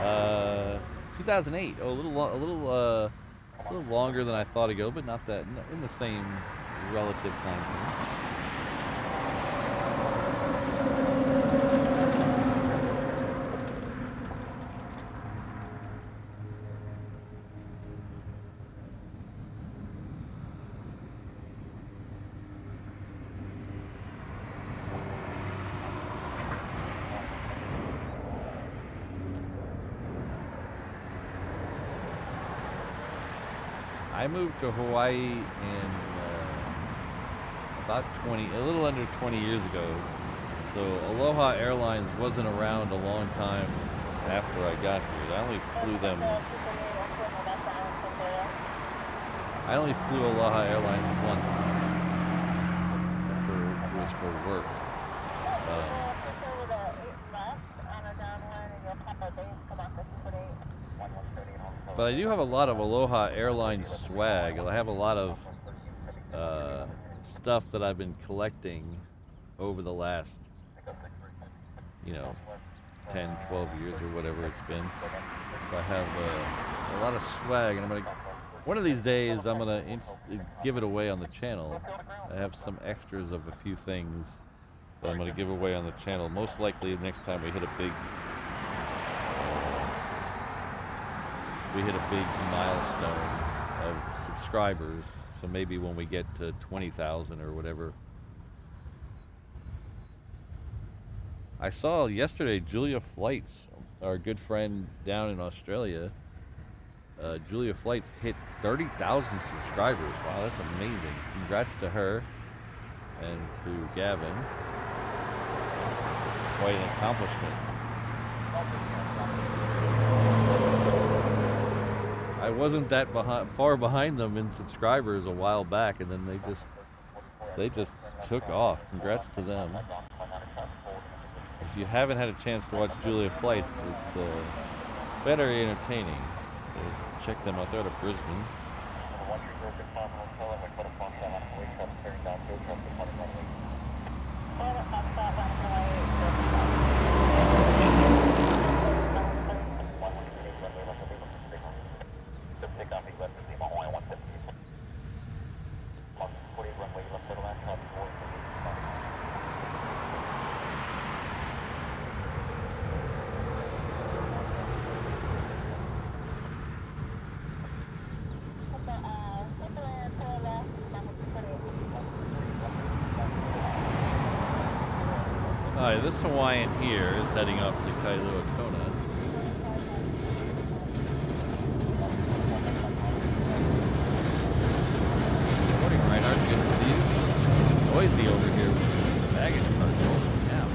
Uh, 2008. Oh, a little longer than I thought ago, but not that in the same relative time frame. I moved to Hawaii in about a little under 20 years ago. So Aloha Airlines wasn't around a long time after I got here. I only flew Aloha Airlines once. It was for work. But I do have a lot of Aloha Airlines swag. I have a lot of stuff that I've been collecting over the last, 10, 12 years or whatever it's been. So I have a lot of swag, and one of these days I'm gonna give it away on the channel. I have some extras of a few things that I'm gonna give away on the channel. Most likely the next time we hit a big milestone of subscribers. So maybe when we get to 20,000 or whatever. I saw yesterday Julia Flights, our good friend down in Australia. Julia Flights hit 30,000 subscribers. Wow, that's amazing. Congrats to her and to Gavin. It's quite an accomplishment. I wasn't that far behind them in subscribers a while back, and then they just took off. Congrats to them. If you haven't had a chance to watch Julia Flights, it's very entertaining. So check them out. They're out of Brisbane. Alright, this Hawaiian here is heading off to Kailua Kona. Good morning, Reinhardt. Good to see you. Noisy over here with the baggage carts. Holy cow.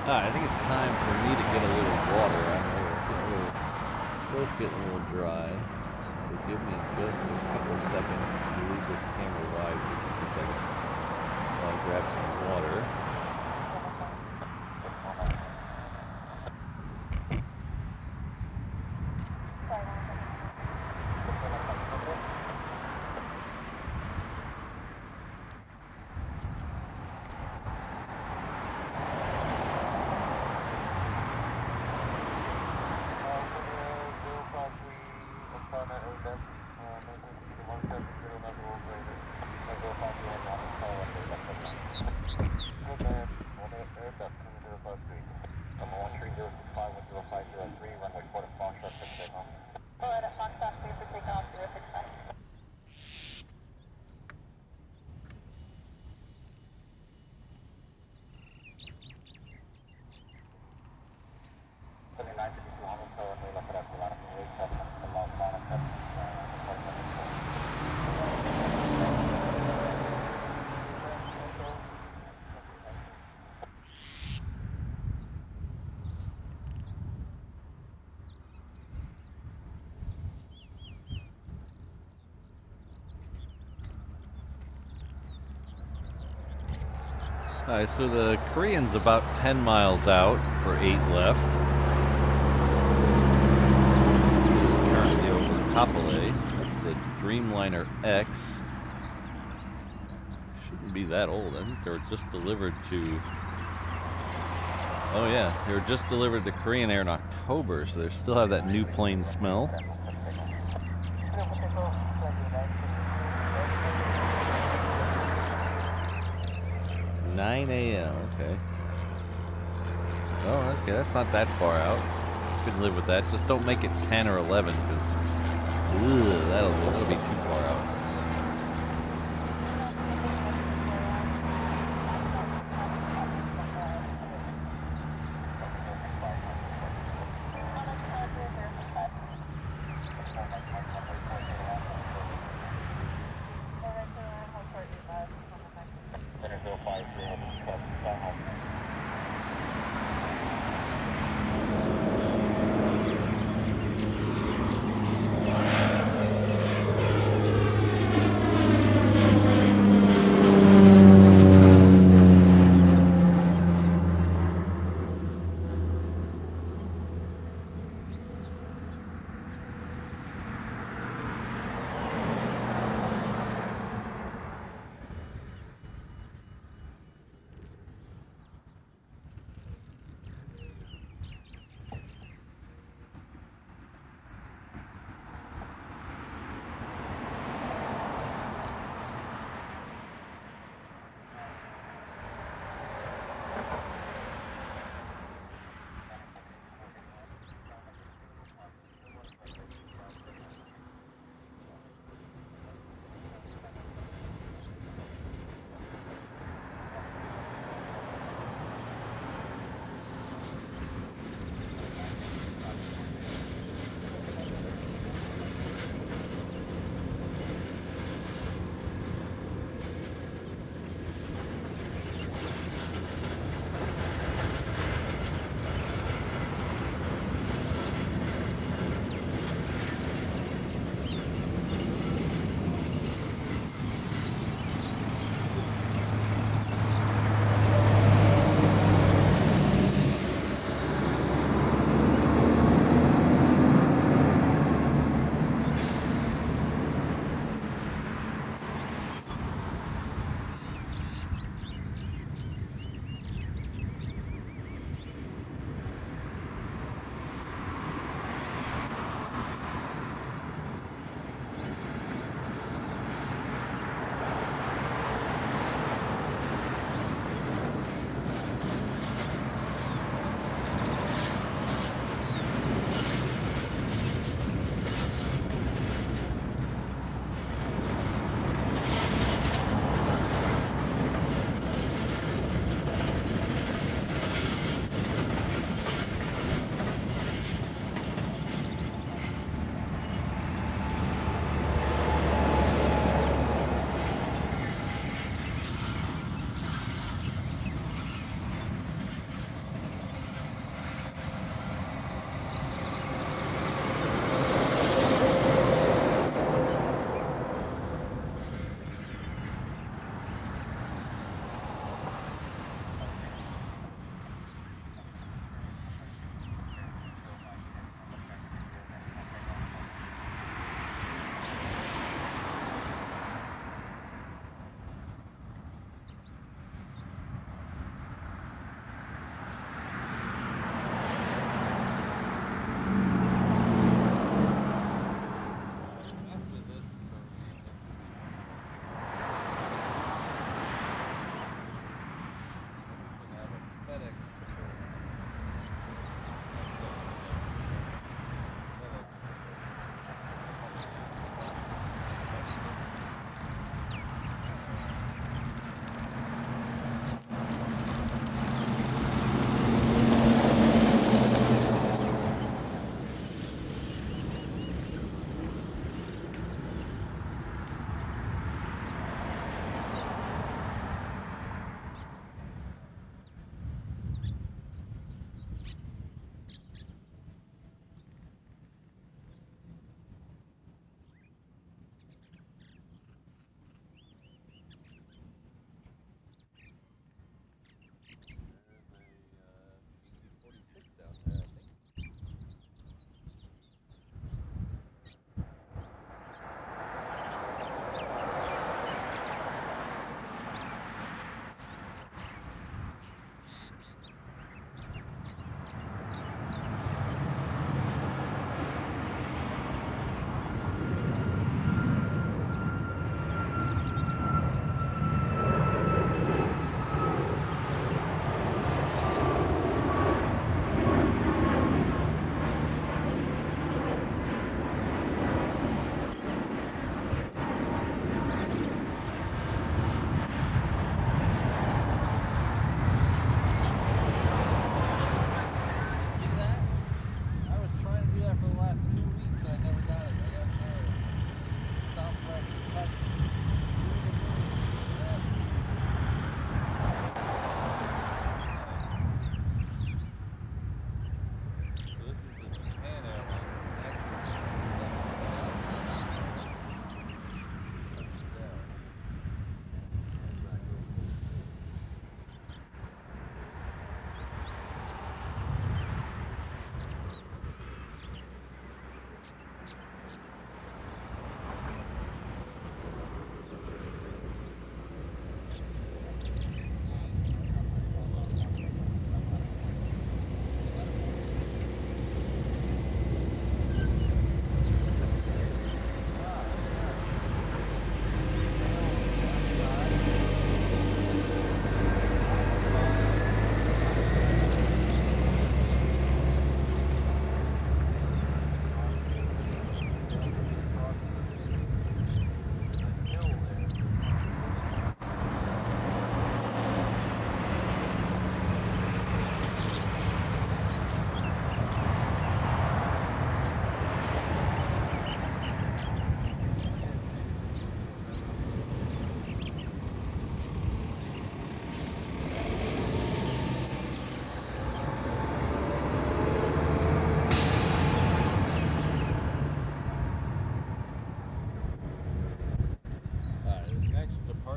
I think it's time for me to get a little water. Throat's getting a little dry. So give me just a couple of seconds to leave this camera wide for just a second while I grab some water. Alright, so the Korean's about 10 miles out for 8 left. It is currently over Kapolei. That's the Dreamliner X. Shouldn't be that old. I think they were just delivered to... Oh yeah, they were just delivered to Korean Air in October, so they still have that new plane smell. 9 a.m. Okay. Oh, okay. That's not that far out. Could live with that. Just don't make it 10 or 11, because that'll be too far out.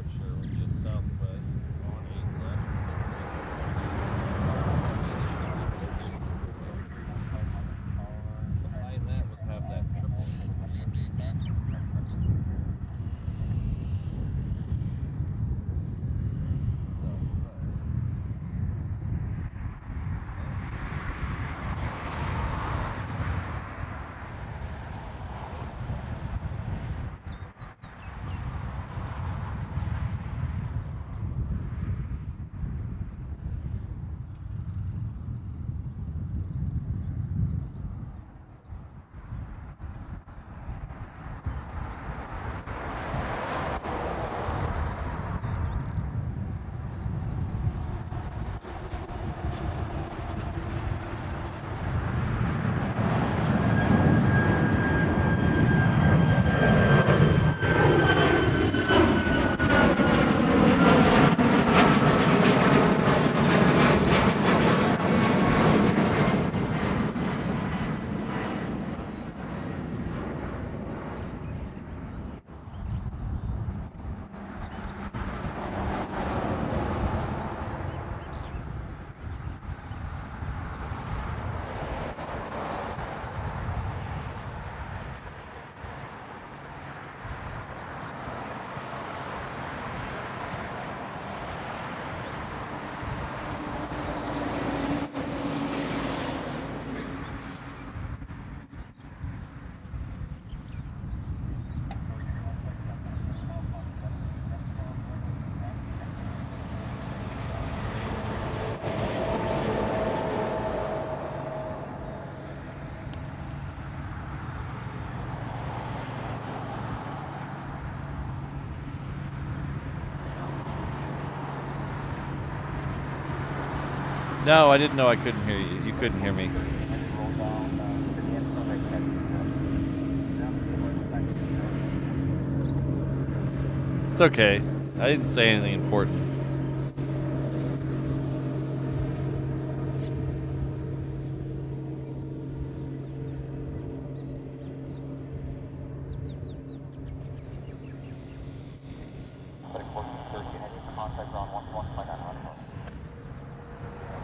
departure, we're just southwest on 8 left. Behind that would have that triple. No, I didn't know I couldn't hear you. You couldn't hear me. It's okay. I didn't say anything important.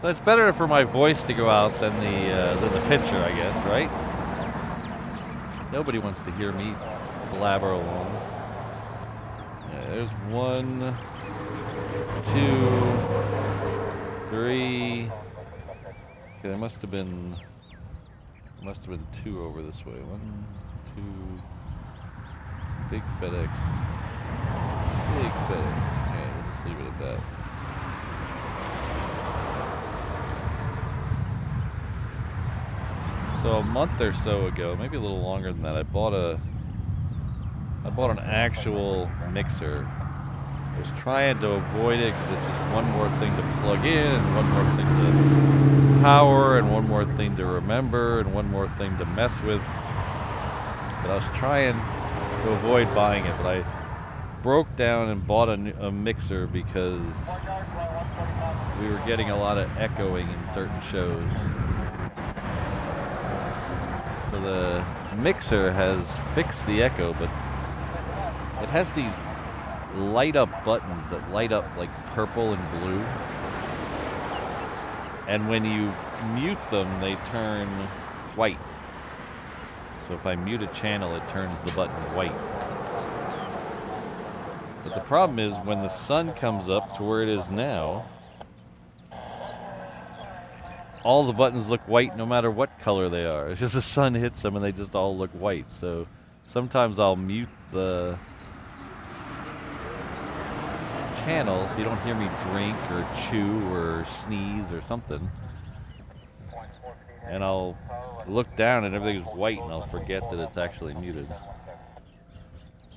But it's better for my voice to go out than the picture, I guess, right? Nobody wants to hear me blabber along. Yeah, there's 1, 2, 3. Okay, there must have been 2 over this way. 1, 2. Big FedEx. Big FedEx. Yeah, we'll just leave it at that. So a month or so ago, maybe a little longer than that, I bought an actual mixer. I was trying to avoid it because it's just one more thing to plug in, and one more thing to power, and one more thing to remember, and one more thing to mess with. But I was trying to avoid buying it, but I broke down and bought a mixer because we were getting a lot of echoing in certain shows. So the mixer has fixed the echo, but it has these light up buttons that light up like purple and blue. And when you mute them, they turn white. So if I mute a channel, it turns the button white. But the problem is when the sun comes up to where it is now, all the buttons look white no matter what color they are. It's just the sun hits them and they just all look white. So sometimes I'll mute the channel so you don't hear me drink or chew or sneeze or something. And I'll look down and everything's white and I'll forget that it's actually muted.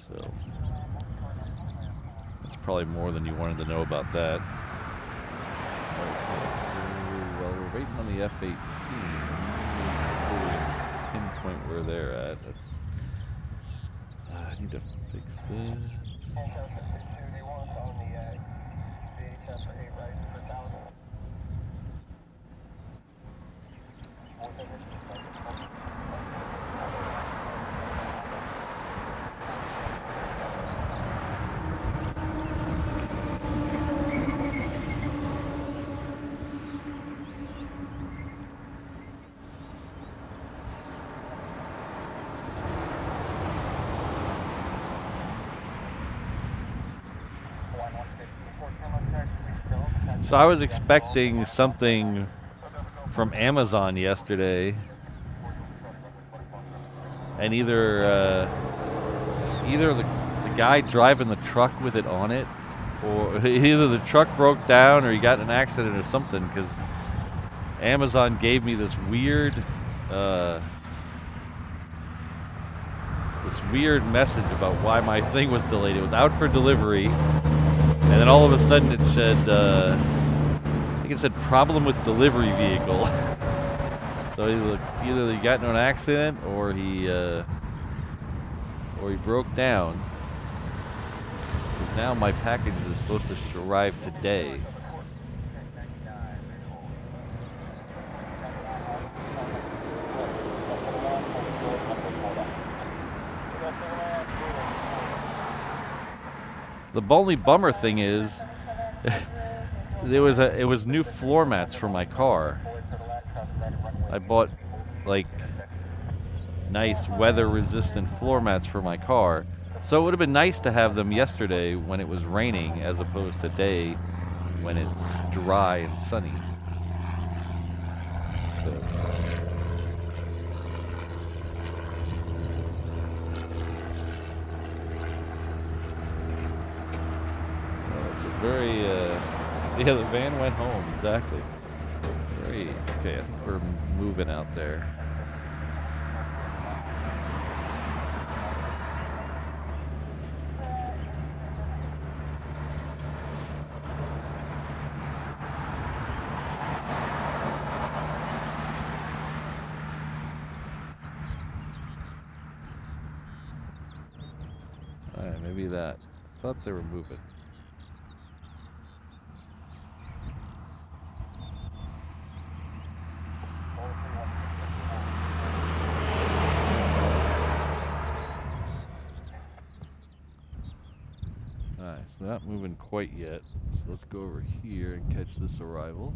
So that's probably more than you wanted to know about that. Okay, so while we're waiting on the F-18, let's see, pinpoint where they're at. That's, I need to fix this. So I was expecting something from Amazon yesterday, and either the guy driving the truck with it on it, or either the truck broke down or he got in an accident or something, because Amazon gave me this weird message about why my thing was delayed. It was out for delivery, and then all of a sudden it said, I think it said problem with delivery vehicle. So either he got into an accident or he broke down. Because now my package is supposed to arrive today. The only bummer thing is, it was new floor mats for my car. I bought like nice weather-resistant floor mats for my car, so it would have been nice to have them yesterday when it was raining, as opposed to today when it's dry and sunny. So. Very, yeah, the van went home, exactly. Very, okay, I think we're moving out there. All right, maybe that. I thought they were moving. So not moving quite yet. So let's go over here and catch this arrival.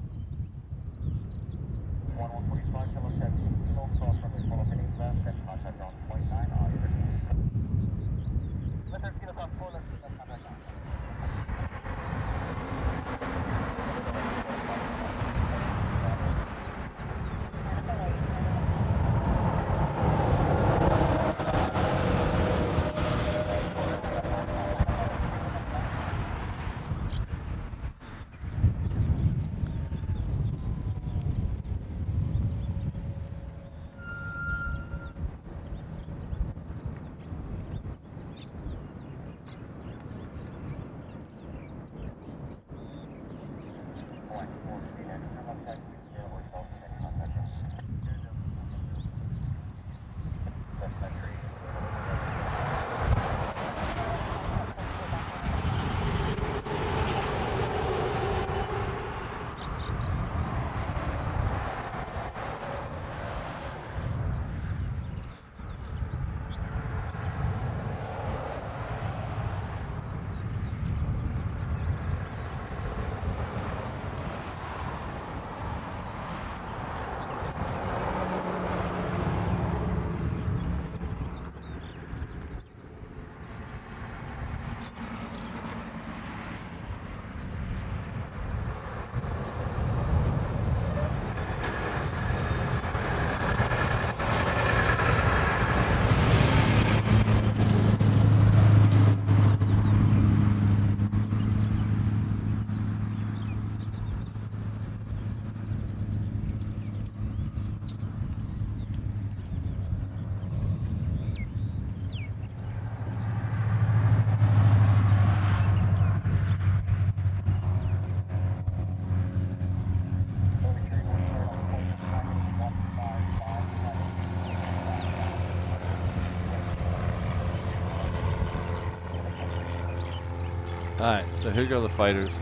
Alright, so here go the fighters.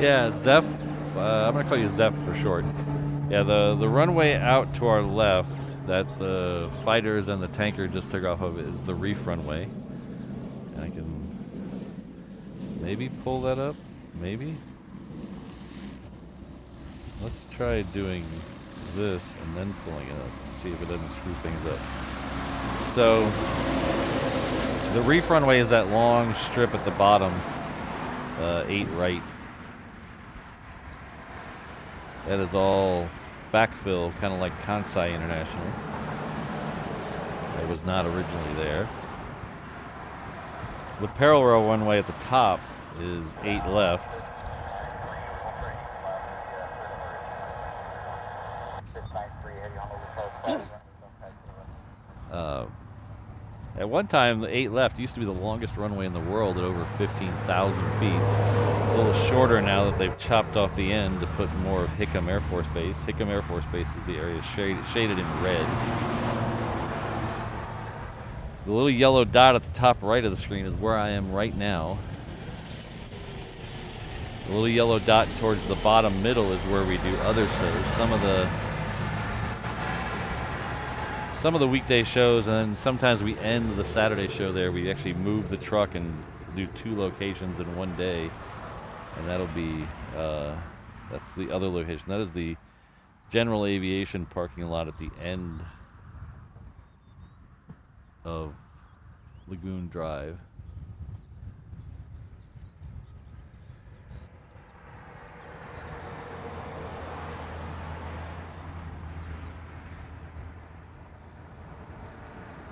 Yeah, Zeph. I'm gonna call you Zeph for short. Yeah, the runway out to our left that the fighters and the tanker just took off of is the reef runway. And I can maybe pull that up. Maybe. Let's try doing this and then pulling it up and see if it doesn't screw things up. So the reef runway is that long strip at the bottom, 8 right. That is all backfill, kind of like Kansai International. That was not originally there. The parallel runway at the top is 8 left. At one time, the 8 left used to be the longest runway in the world at over 15,000 feet. It's a little shorter now that they've chopped off the end to put more of Hickam Air Force Base. Hickam Air Force Base is the area shaded in red. The little yellow dot at the top right of the screen is where I am right now. The little yellow dot towards the bottom middle is where we do other shows. Some of the weekday shows, and then sometimes we end the Saturday show there. We actually move the truck and do 2 locations in one day, and that'll be that's the other location. That is the general aviation parking lot at the end of Lagoon Drive.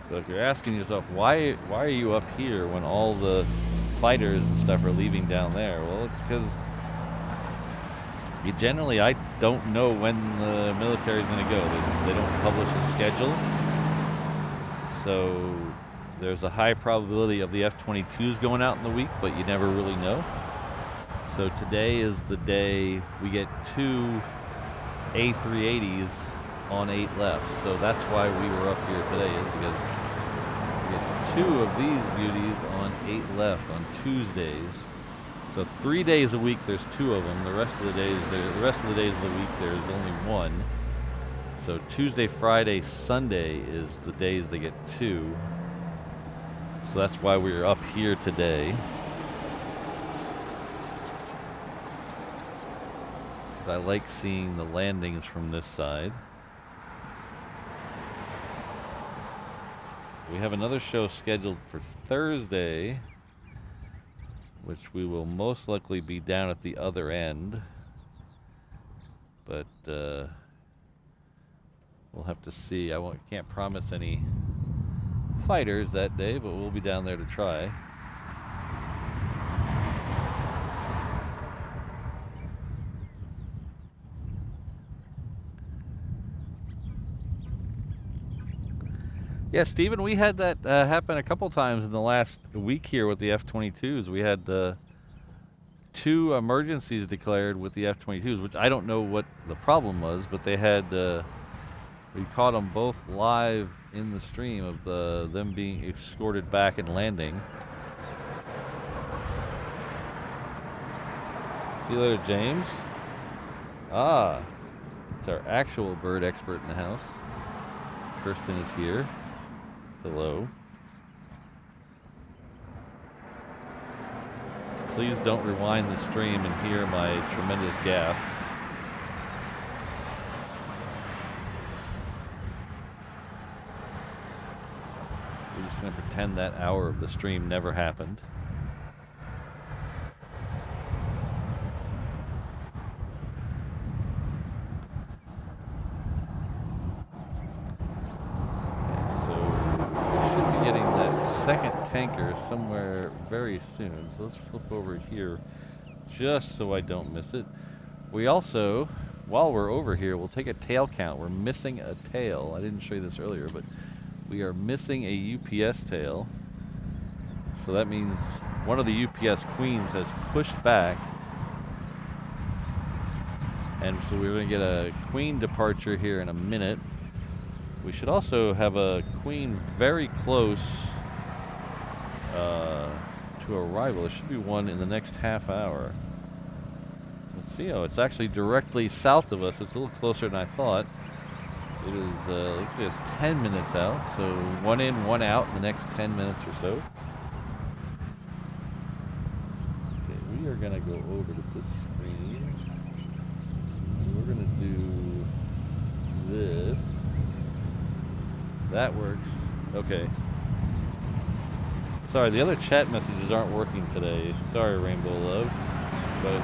So if you're asking yourself, why are you up here when all the fighters and stuff are leaving down there? Well, it's because I don't know when the military is going to go. They don't publish a schedule. So there's a high probability of the F-22s going out in the week, but you never really know. So today is the day we get 2 A380s on 8 left. So that's why we were up here today, is because we get 2 of these beauties on 8 left on Tuesdays. So 3 days a week there's 2 of them. The rest of the days of the week there's only 1. So Tuesday, Friday, Sunday is the days they get 2. So that's why we're up here today. Because I like seeing the landings from this side. We have another show scheduled for Thursday, which we will most likely be down at the other end. But we'll have to see. Can't promise any fighters that day, but we'll be down there to try. Yeah, Stephen, we had that happen a couple times in the last week here with the F-22s. We had 2 emergencies declared with the F-22s, which I don't know what the problem was, but they had, we caught them both live in the stream of them being escorted back and landing. See you later, James. Ah, it's our actual bird expert in the house. Kirsten is here. Hello. Please don't rewind the stream and hear my tremendous gaffe. We're just going to pretend that hour of the stream never happened. Second tanker somewhere very soon, so let's flip over here just so I don't miss it. We also, while we're over here, we'll take a tail count. We're missing a tail. I didn't show you this earlier, but we are missing a UPS tail. So that means one of the UPS queens has pushed back, and so we're going to get a queen departure here in a minute. We should also have a queen very close to arrival. There should be one in the next half hour. Let's see. Oh, it's actually directly south of us. It's a little closer than I thought. It is, looks like it's 10 minutes out. So 1 in, 1 out in the next 10 minutes or so. Okay, we are going to go over to this screen. We're going to do this. That works. Okay. Sorry, the other chat messages aren't working today. Sorry, Rainbow Love. But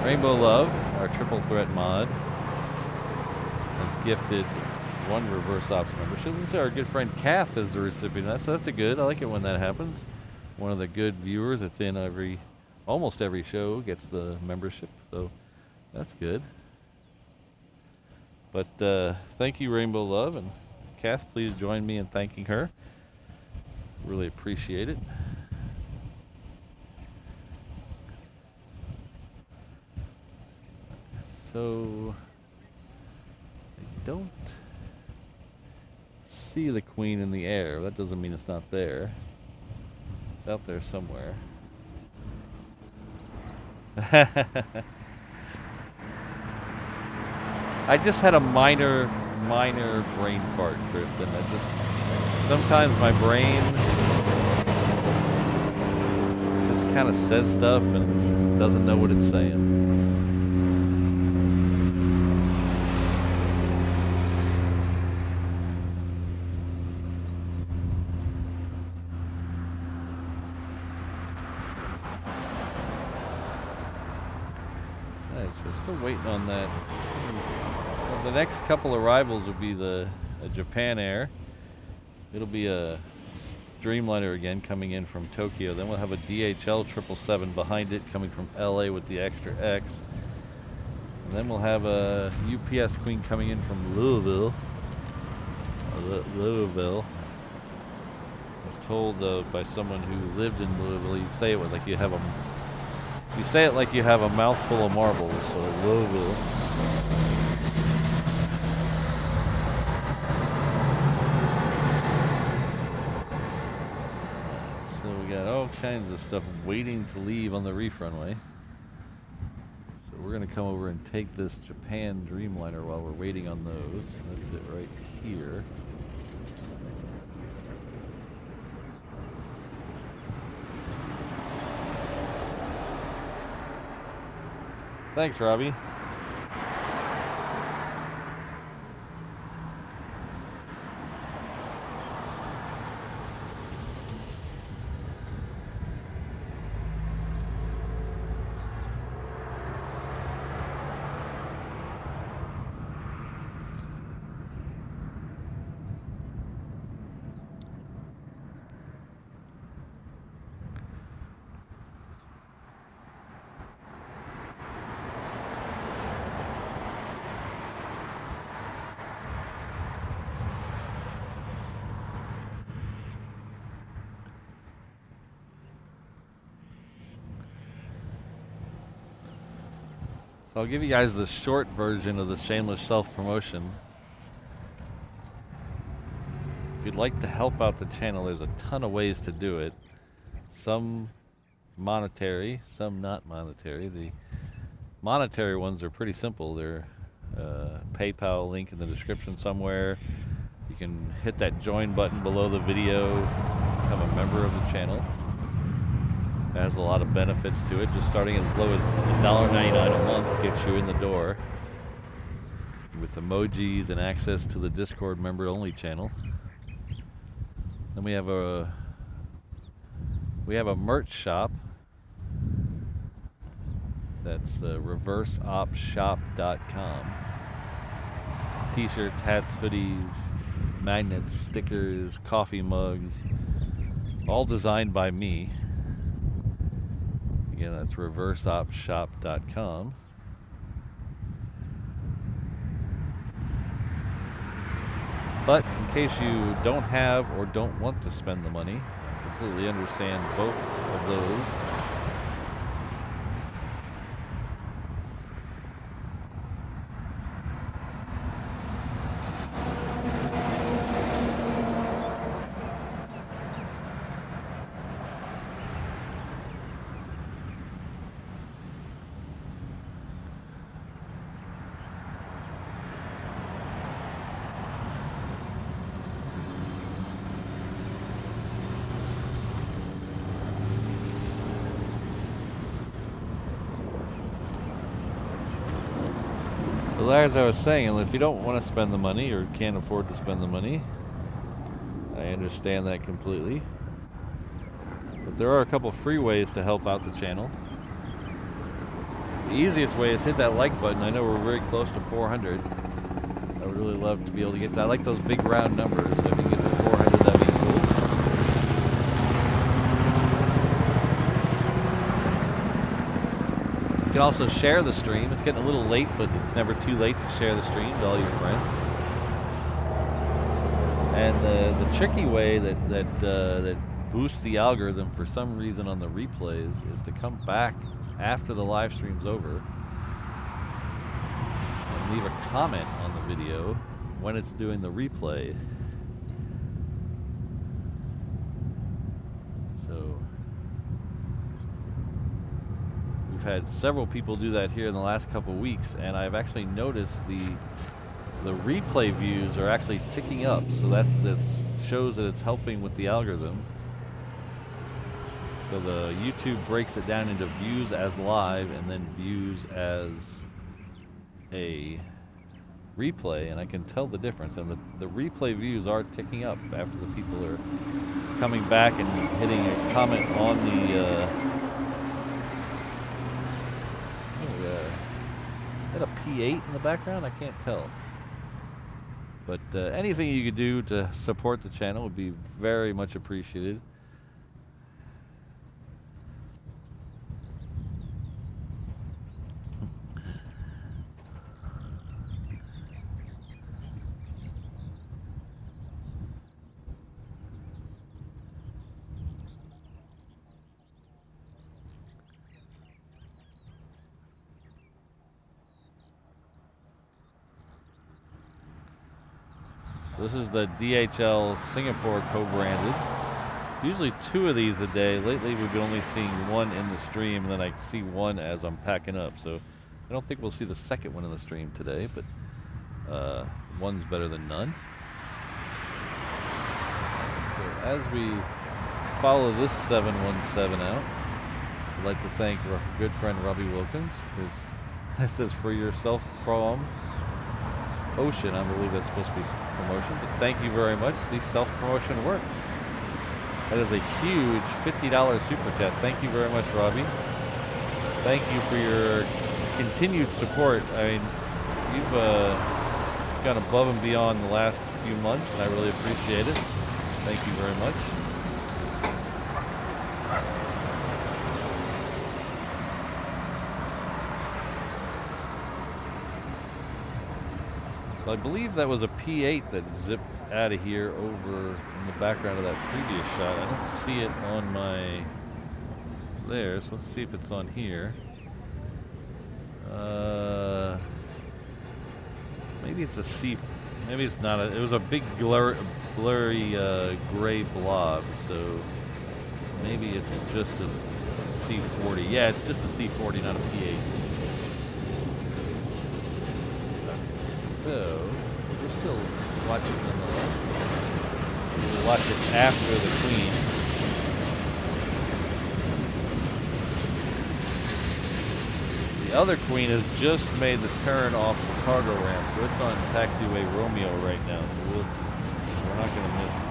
Rainbow Love, our triple threat mod, has gifted 1 reverse ops membership. Looks like our good friend Kath is the recipient of that, so that's a good. I like it when that happens. One of the good viewers that's in almost every show gets the membership, so that's good. But thank you, Rainbow Love, and Kath, please join me in thanking her. Really appreciate it. So I don't see the Queen in the air. That doesn't mean it's not there. It's out there somewhere. I just had a minor brain fart, Kristen. Sometimes my brain just kind of says stuff and doesn't know what it's saying. Alright, so still waiting on that. Well, the next couple arrivals will be the Japan Air. It'll be a Dreamliner again coming in from Tokyo. Then we'll have a DHL 777 behind it coming from LA with the extra X. And then we'll have a UPS Queen coming in from Louisville. Louisville. I was told by someone who lived in Louisville, you say it like you have a mouthful of marbles. So Louisville. Got all kinds of stuff waiting to leave on the reef runway. So we're going to come over and take this Japan Dreamliner while we're waiting on those. That's it right here. Thanks, Robbie. So I'll give you guys the short version of the shameless self-promotion. If you'd like to help out the channel, there's a ton of ways to do it. Some monetary, some not monetary. The monetary ones are pretty simple. They're PayPal link in the description somewhere. You can hit that join button below the video, become a member of the channel. It has a lot of benefits to it. Just starting as low as $1.99 a month gets you in the door with emojis and access to the Discord member-only channel. Then we have a merch shop. That's reverseopshop.com. T-shirts, hats, hoodies, magnets, stickers, coffee mugs, all designed by me. Again, that's reverseopshop.com. But in case you don't have or don't want to spend the money, I completely understand both of those. Well, as I was saying, if you don't want to spend the money or can't afford to spend the money, I understand that completely. But there are a couple free ways to help out the channel. The easiest way is hit that like button. I know we're very close to 400. I would really love to be able to get to. I like those big round numbers. So if you can get to 400, that'd be cool. You can also share the stream. It's getting a little late, but it's never too late to share the stream to all your friends. And the tricky way that boosts the algorithm for some reason on the replays is to come back after the live stream's over and leave a comment on the video when it's doing the replay. So we've had several people do that here in the last couple weeks, and I've actually noticed the replay views are actually ticking up, so that shows that it's helping with the algorithm. So the YouTube breaks it down into views as live and then views as a replay, and I can tell the difference. And the replay views are ticking up after the people are coming back and hitting a comment on the. Is that a P8 in the background? I can't tell. But anything you could do to support the channel would be very much appreciated. This is the DHL Singapore co-branded. Usually 2 of these a day. Lately we've been only seeing 1 in the stream, and then I see 1 as I'm packing up. So I don't think we'll see the second one in the stream today, but one's better than none. So as we follow this 717 out, I'd like to thank our good friend Robbie Wilkins. It says for yourself prom Ocean. I believe that's supposed to be promotion, but thank you very much. See, self-promotion works. That is a huge $50 super chat. Thank you very much, Robbie. Thank you for your continued support. I mean, you've gone above and beyond the last few months, and I really appreciate it. Thank you very much. So I believe that was a P8 that zipped out of here over in the background of that previous shot. I don't see it on my there, so let's see if it's on here. Maybe it's a C. Maybe it's not. It was a big blurry gray blob, so maybe it's just a C40. Yeah, it's just a C40, not a P8. So, we're still watching nonetheless. We'll watch it after the Queen. The other Queen has just made the turn off the cargo ramp, so it's on taxiway Romeo right now, so we're not going to miss it.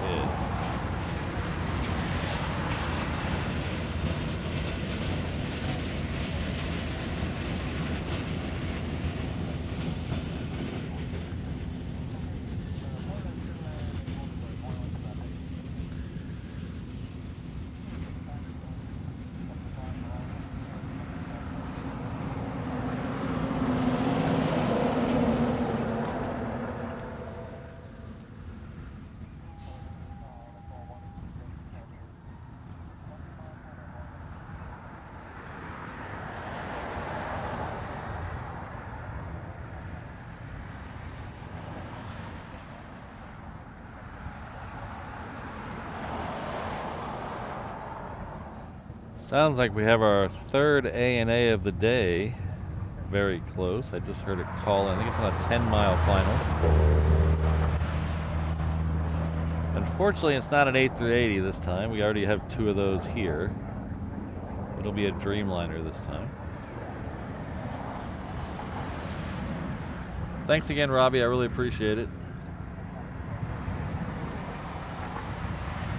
Sounds like we have our third ANA of the day. Very close. I just heard it call in. I think it's on a 10-mile final. Unfortunately, it's not an A380 this time. We already have 2 of those here. It'll be a Dreamliner this time. Thanks again, Robbie. I really appreciate it.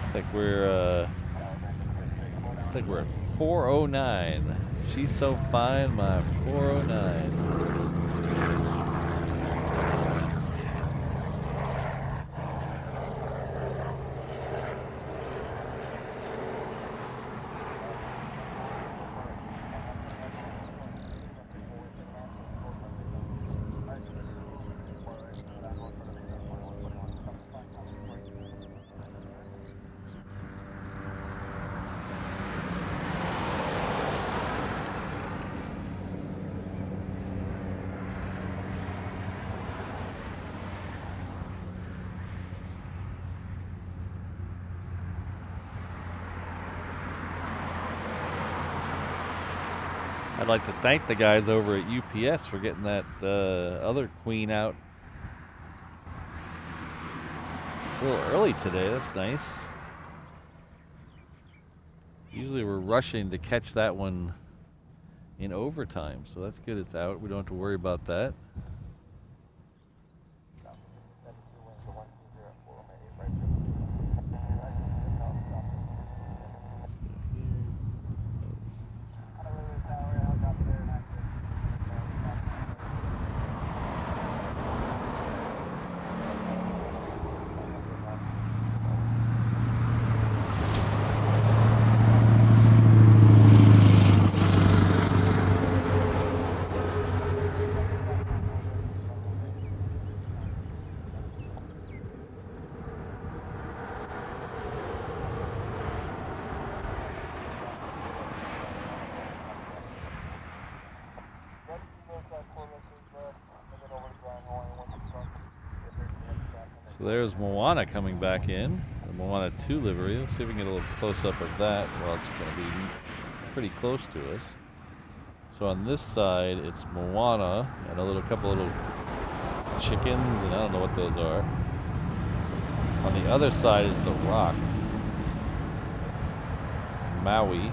Looks like we're at 409. She's so fine, my 409. I'd like to thank the guys over at UPS for getting that other queen out a little early today. That's nice. Usually we're rushing to catch that one in overtime, so that's good it's out. We don't have to worry about that. So there's Moana coming back in, the Moana 2 livery. Let's see if we can get a little close-up of that. Well, it's going to be pretty close to us. So on this side, it's Moana and a couple little chickens, and I don't know what those are. On the other side is the Rock, Maui.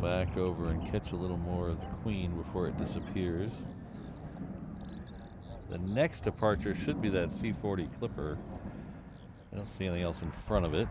Back over and catch a little more of the Queen before it disappears. The next departure should be that C-40 Clipper. I don't see anything else in front of it.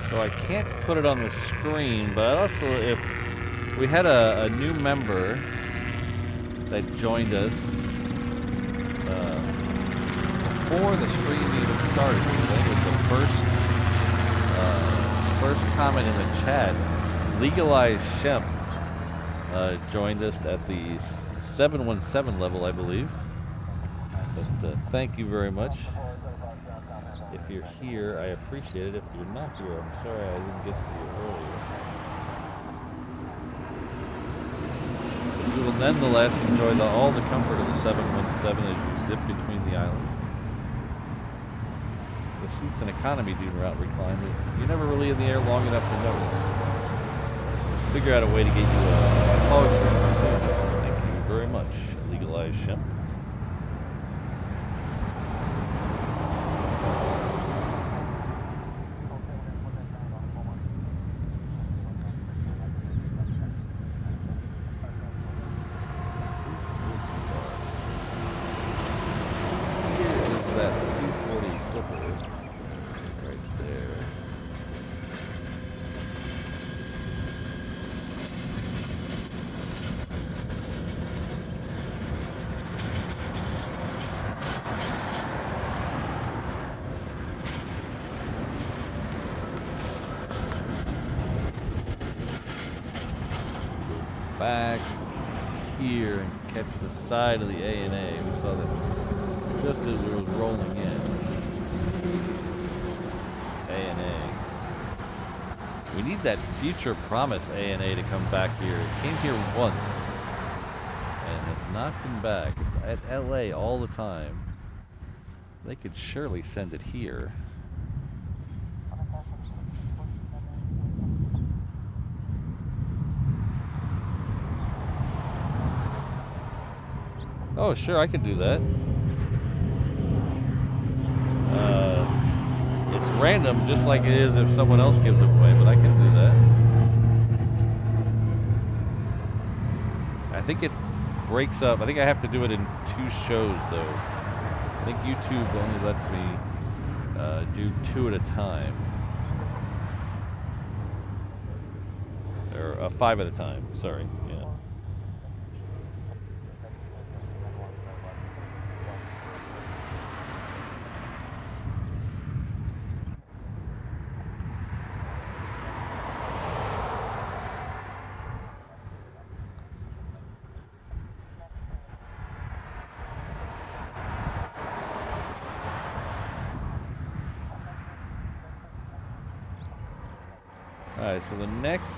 So I can't put it on the screen, but also if we had a new member that joined us before the stream even started. I think it was the first comment in the chat. Legalized Shemp joined us at the 717 level, I believe. But thank you very much. If you're here, I appreciate it. If you're not here, I'm sorry I didn't get to you earlier. But you will nonetheless enjoy all the comfort of the 717 as you zip between the islands. The seats in economy do recline, but you're never really in the air long enough to notice. We'll figure out a way to get you a hug soon. Thank you very much, Legalized Shemp. Back here and catch the side of the ANA. We saw that just as it was rolling in. A&A. We need that future promise A&A to come back here. It came here once and has not been back. It's at LA all the time. They could surely send it here. Oh, sure, I can do that. It's random, just like it is if someone else gives it away, but I can do that. I think it breaks up. I think I have to do it in 2 shows, though. I think YouTube only lets me do 2 at a time. Or 5 at a time, sorry. Yeah. Alright, so the next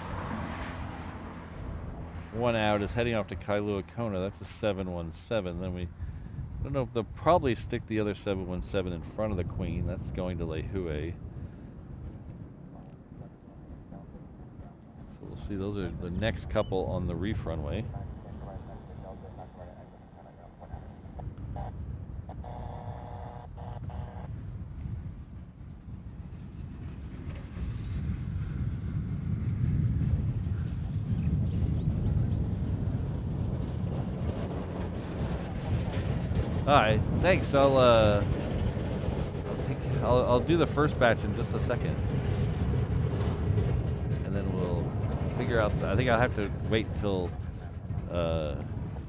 one out is heading off to Kailua Kona. That's a 717. Then I don't know if they'll probably stick the other 717 in front of the Queen. That's going to Lehue. So we'll see. Those are the next couple on the reef runway. All right, thanks. I'll do the first batch in just a second, and then we'll figure out. I think I'll have to wait till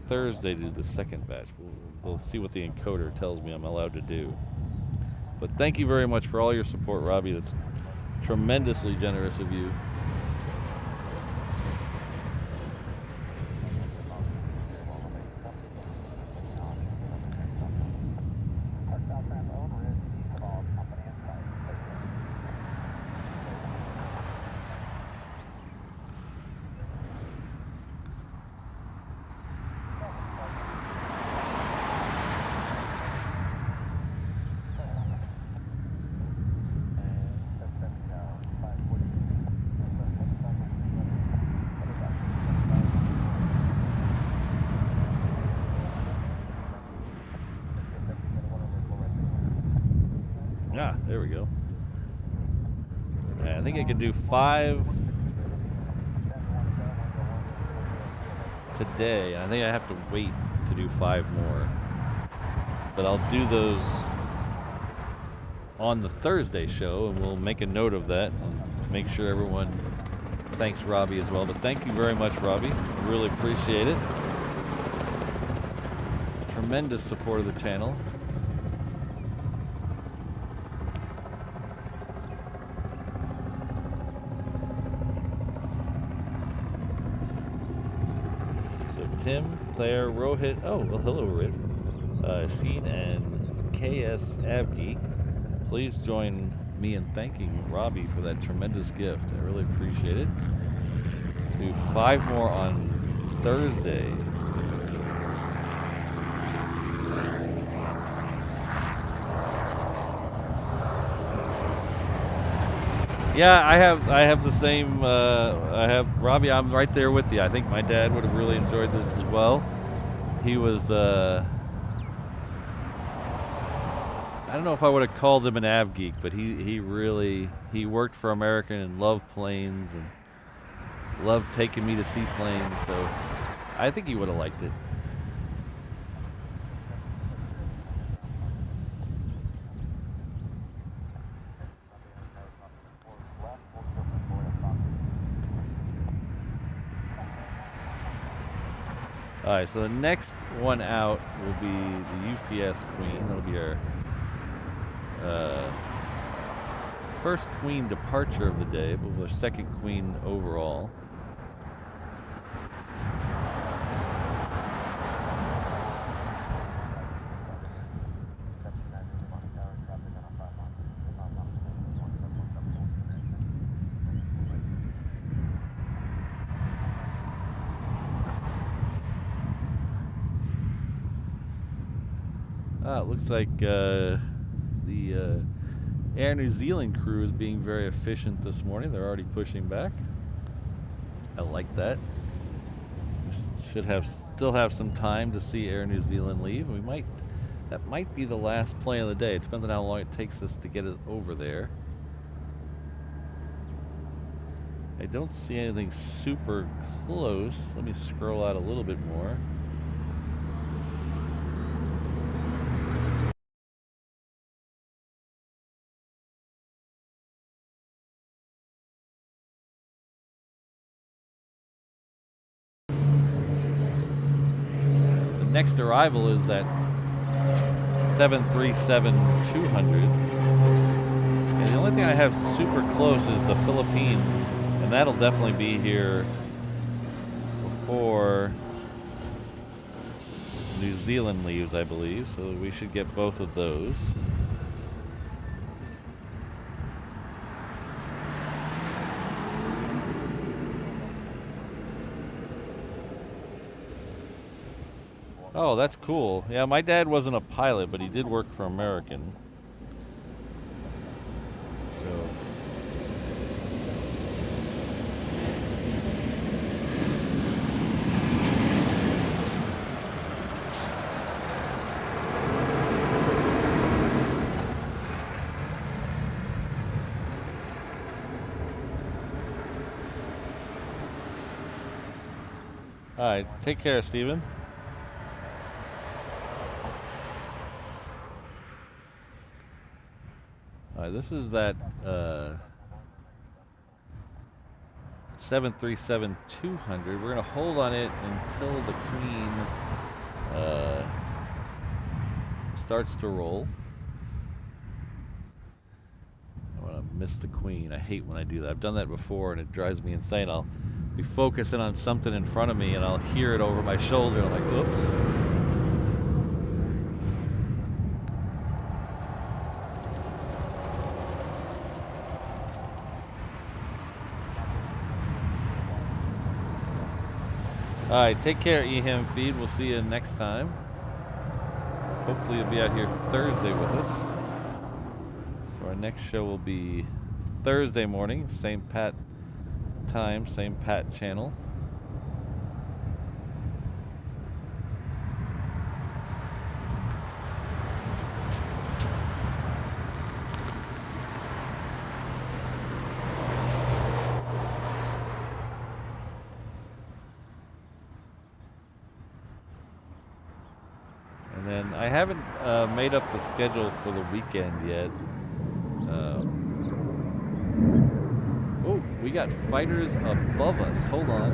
Thursday to do the second batch. We'll see what the encoder tells me I'm allowed to do. But thank you very much for all your support, Robbie. That's tremendously generous of you. Ah, there we go. I think I could do 5 today. I think I have to wait to do 5 more. But I'll do those on the Thursday show, and we'll make a note of that and make sure everyone thanks Robbie as well. But thank you very much, Robbie. I really appreciate it. Tremendous support of the channel. Tim, Claire, Rohit, oh, well, hello, Rick, Sheen, and KS Abgeek. Please join me in thanking Robbie for that tremendous gift. I really appreciate it. Do 5 more on Thursday. Yeah, I have the same. I have Robbie. I'm right there with you. I think my dad would have really enjoyed this as well. He was. I don't know if I would have called him an av geek, but he worked for American and loved planes and loved taking me to see planes. So I think he would have liked it. All right, so the next one out will be the UPS Queen. That'll be our first Queen departure of the day, but our second Queen overall. It looks like the Air New Zealand crew is being very efficient this morning. They're already pushing back. I like that. We still have some time to see Air New Zealand leave. That might be the last plane of the day. It depends on how long it takes us to get it over there. I don't see anything super close. Let me scroll out a little bit more. The next arrival is that 737-200. And the only thing I have super close is the Philippine, and that'll definitely be here before New Zealand leaves, I believe, so we should get both of those. Oh, that's cool. Yeah, my dad wasn't a pilot, but he did work for American. So all right, take care, Steven. All right, this is that 737-200. We're going to hold on it until the Queen starts to roll. I want to miss the Queen. I hate when I do that. I've done that before, and it drives me insane. I'll be focusing on something in front of me, and I'll hear it over my shoulder. I'm like, oops. All right, take care, EHAM Feed. We'll see you next time. Hopefully you'll be out here Thursday with us. So our next show will be Thursday morning, same Pat time, same Pat channel. And I haven't made up the schedule for the weekend yet. Oh, we got fighters above us. Hold on.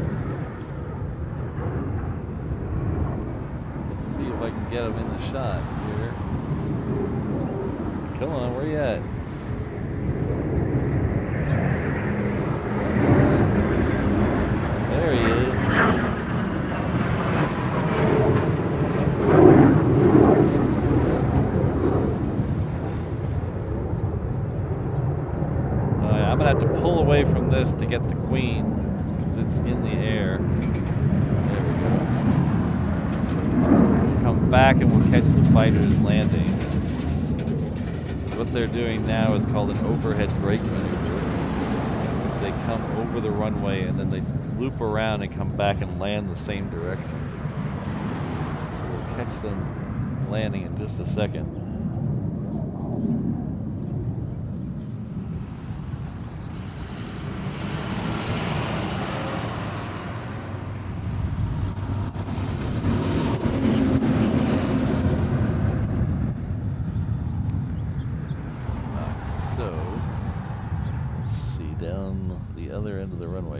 Let's see if I can get them in the shot here. Come on, where you at? There he is. I'm gonna have to pull away from this to get the Queen because it's in the air. There we go. We'll come back and we'll catch the fighters landing. What they're doing now is called an overhead brake maneuver, which they come over the runway and then they loop around and come back and land the same direction. So we'll catch them landing in just a second.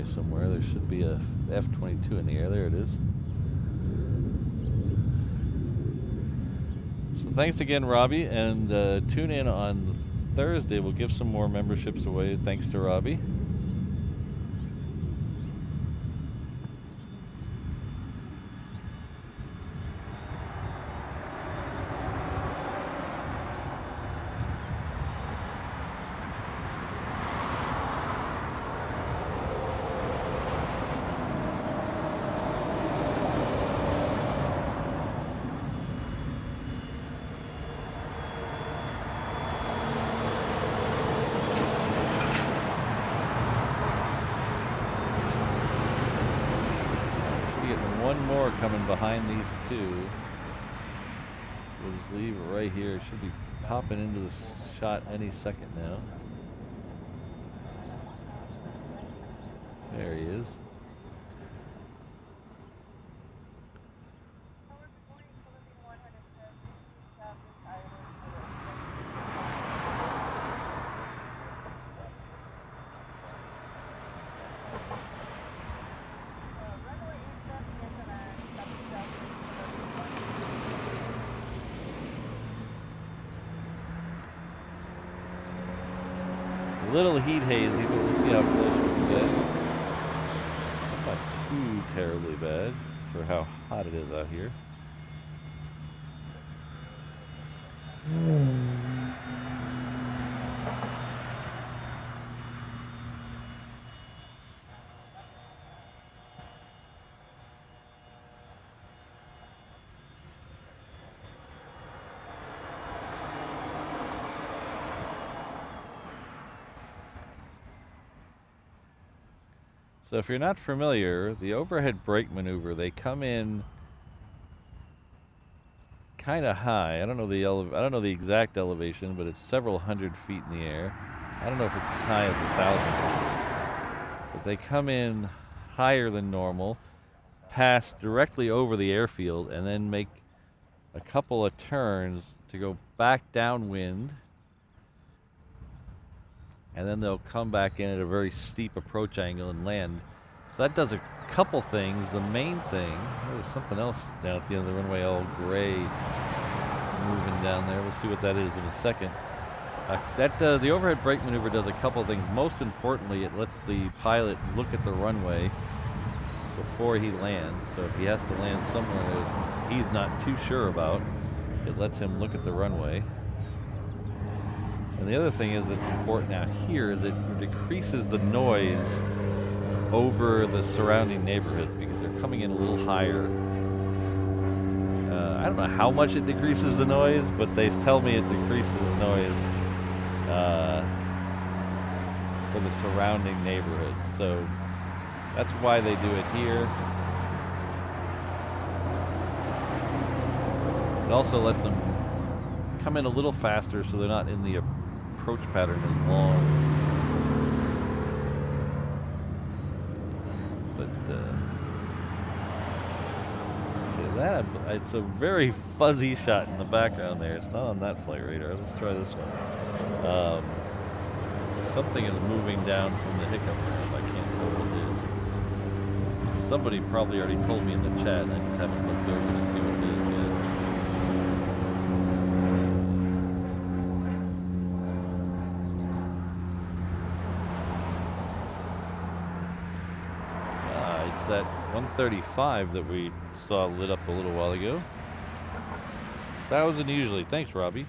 Somewhere there should be a F-22 in the air. There it is. So thanks again, Robbie, and tune in on Thursday. We'll give some more memberships away thanks to Robbie. one more coming behind these two. So we'll just leave it right here. It should be popping into the shot any second now. There he is. A little heat hazy, but we'll see how close we can get. That's not too terribly bad for how hot it is out here. So if you're not familiar, the overhead brake maneuver, they come in kind of high. I don't know the exact elevation, but it's several hundred feet in the air. I don't know if it's as high as 1,000 feet. But they come in higher than normal, pass directly over the airfield, and then make a couple of turns to go back downwind. And then they'll come back in at a very steep approach angle and land. So that does a couple things. The main thing, there's something else down at the end of the runway, all gray, moving down there. We'll see what that is in a second. The overhead brake maneuver does a couple things. Most importantly, it lets the pilot look at the runway before he lands. So if he has to land somewhere that he's not too sure about, it lets him look at the runway. And the other thing is that's important out here is it decreases the noise over the surrounding neighborhoods because they're coming in a little higher. I don't know how much it decreases the noise, but they tell me it decreases noise for the surrounding neighborhoods. So that's why they do it here. It also lets them come in a little faster so they're not in the approach pattern as long. But okay, it's a very fuzzy shot in the background there. It's not on that flight radar. Let's try this one. Something is moving down from the hiccup ramp. I can't tell what it is. Somebody probably already told me in the chat, and I just haven't looked over to see what it is yet. That 135 that we saw lit up a little while ago. 1,000 usually. Thanks, Robbie.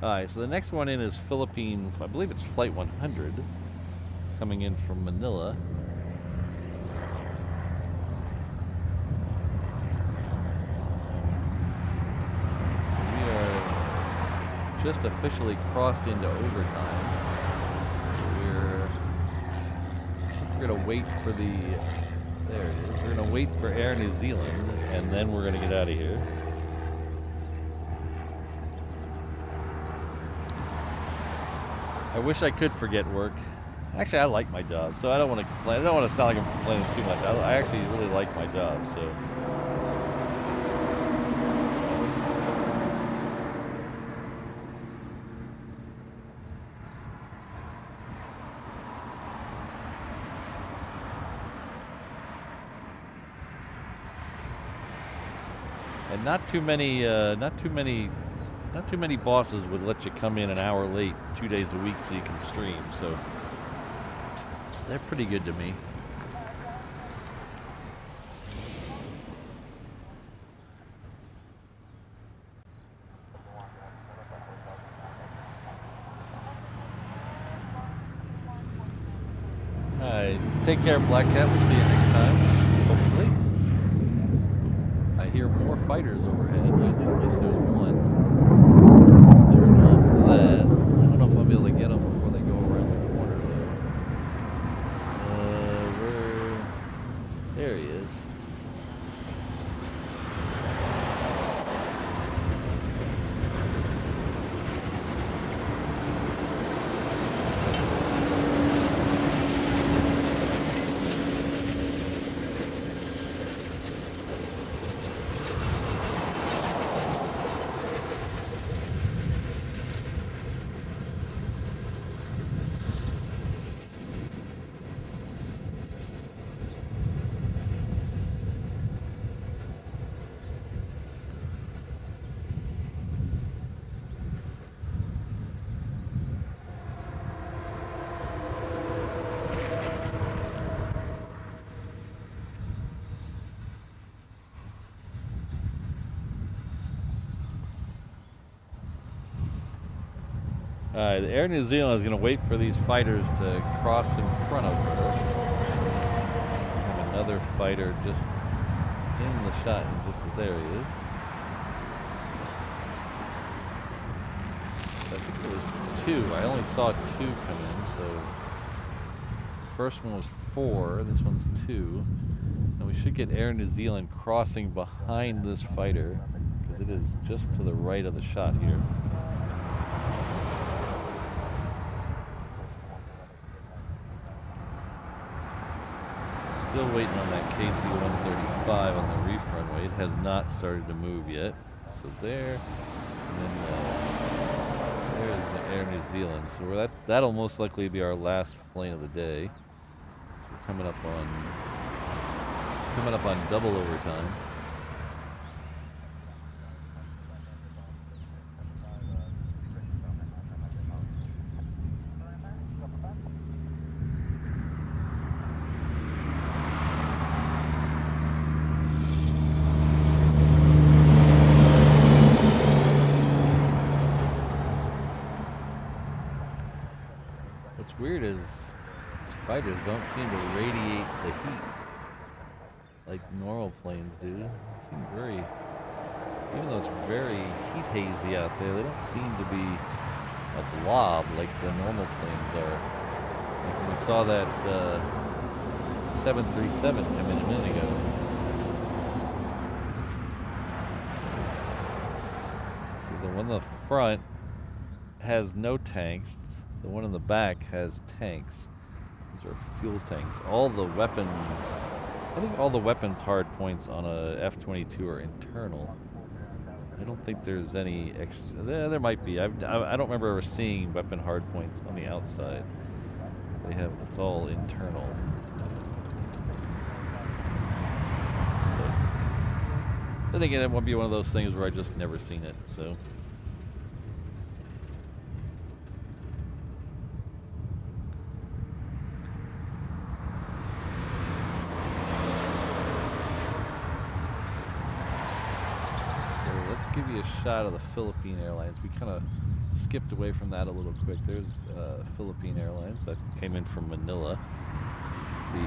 Alright, so the next one in is Philippine, I believe it's Flight 100, coming in from Manila. Just officially crossed into overtime. So we're gonna wait for the, there it is. We're gonna wait for Air New Zealand, and then we're gonna get out of here. I wish I could forget work. Actually, I like my job, so I don't want to complain. I don't want to sound like I'm complaining too much. I actually really like my job, so. And not too many bosses would let you come in an hour late 2 days a week so you can stream. So they're pretty good to me. All right, take care, Black Cat. We'll see you next time, hopefully. I hear more fighters overhead. I think at least there's one. Let's turn off that. I don't know if I'll be able Alright, the Air New Zealand is going to wait for these fighters to cross in front of her. We have another fighter just in the shot, and just as there he is. I think it was 2. I only saw 2 come in, so the first one was 4, this one's 2. And we should get Air New Zealand crossing behind this fighter, because it is just to the right of the shot here. Still waiting on that KC-135 on the reef runway. It has not started to move yet. So there, and then there's the Air New Zealand. So that'll most likely be our last plane of the day. So we're coming up on double overtime. Weird is fighters don't seem to radiate the heat like normal planes do. They seem very, even though it's very heat hazy out there, they don't seem to be a blob like the normal planes are. Like when we saw that 737 come in a minute ago. See, the one in the front has no tanks. The one in the back has tanks. These are fuel tanks. All the weapons, I think all the weapons hard points on a F-22 are internal. I don't think there's any extra. There might be. I don't remember ever seeing weapon hard points on the outside. They have, it's all internal. But then again, it won't be one of those things where I just never seen it, so. Give you a shot of the Philippine Airlines. We kind of skipped away from that a little quick. There's Philippine Airlines that came in from Manila. The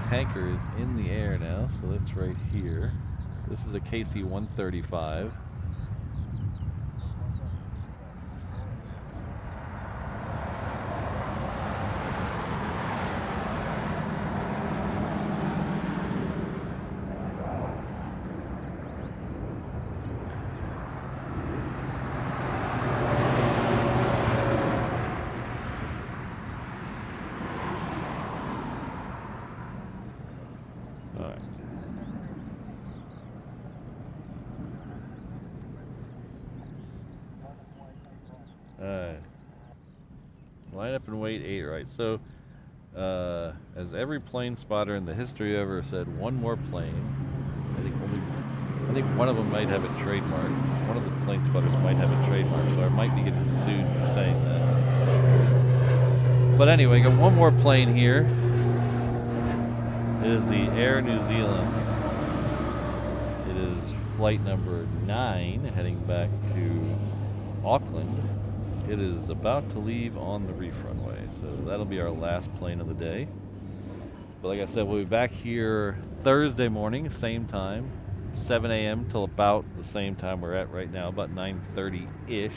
tanker is in the air now, so that's right here. This is a KC-135. Line up and wait 8, right? So, as every plane spotter in the history ever said, one more plane. I think one of them might have it trademarked. One of the plane spotters might have it trademarked, so I might be getting sued for saying that. But anyway, got one more plane here. It is the Air New Zealand. It is flight number 9, heading back to Auckland. It is about to leave on the reef runway, so that'll be our last plane of the day. But like I said, we'll be back here Thursday morning, same time, 7 a.m. till about the same time we're at right now, about 9:30-ish.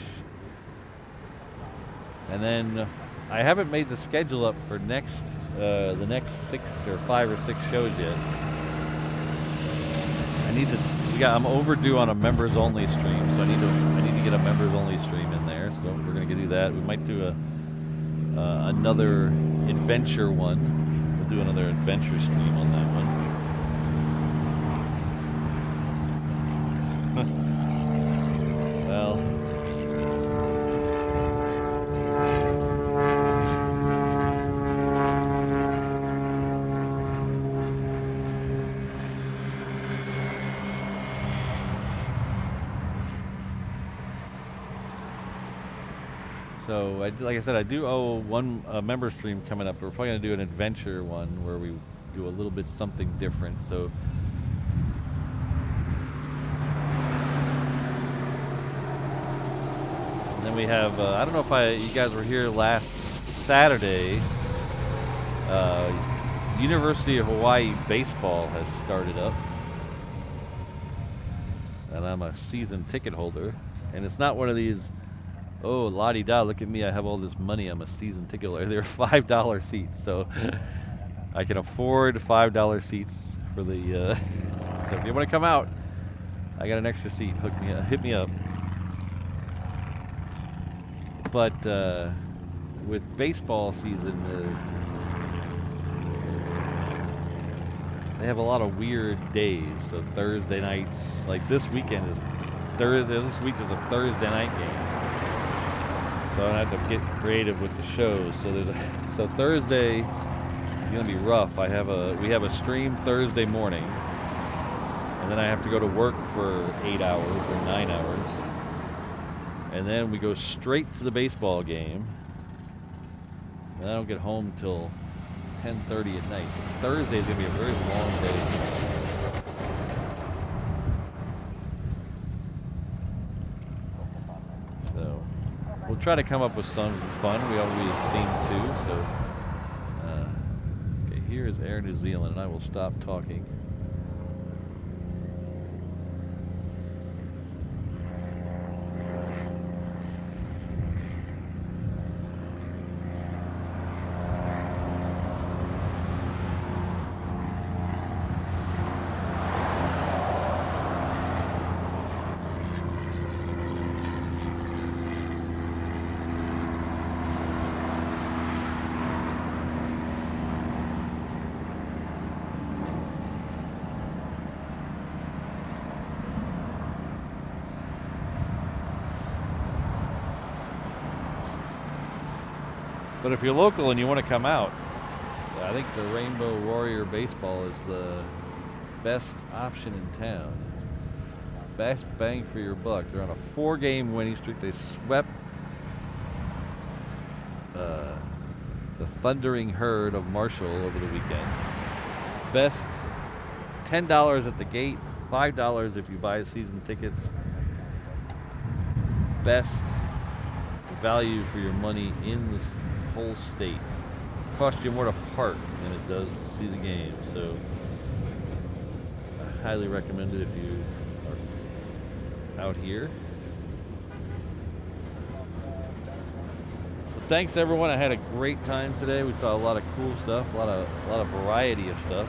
And then I haven't made the schedule up for the next 6 or 5 or 6 shows yet. I'm overdue on a members only stream, so I need to get a members only stream in there. So we're gonna do that. We might do another adventure one. We'll do another adventure stream on that one. Well. So, like I said, I do owe one member stream coming up. We're probably going to do an adventure one where we do a little bit something different. So, and then we have, I don't know if you guys were here last Saturday. University of Hawaii baseball has started up. And I'm a season ticket holder. And it's not one of these, oh, la-di-da, look at me, I have all this money, I'm a season ticket holder. They're $5 seats, so I can afford $5 seats for the, so if you want to come out, I got an extra seat, hit me up. But with baseball season, they have a lot of weird days. So Thursday nights, like this weekend is Thursday. This week is a Thursday night game, so I have to get creative with the shows. So so Thursday is gonna be rough. We have a stream Thursday morning, and then I have to go to work for 8 hours or 9 hours, and then we go straight to the baseball game. And I don't get home till 10:30 at night. So Thursday is going to be a very long day. So we'll try to come up with some fun. We always seem to. So okay, here is Air New Zealand, and I will stop talking. But if you're local and you want to come out, I think the Rainbow Warrior Baseball is the best option in town. It's best bang for your buck. They're on a 4-game winning streak. They swept the Thundering Herd of Marshall over the weekend. Best $10 at the gate, $5 if you buy season tickets. Best value for your money in this whole state. It costs you more to park than it does to see the game, so I highly recommend it if you are out here. So thanks everyone. I had a great time today. We saw a lot of cool stuff, a lot of variety of stuff.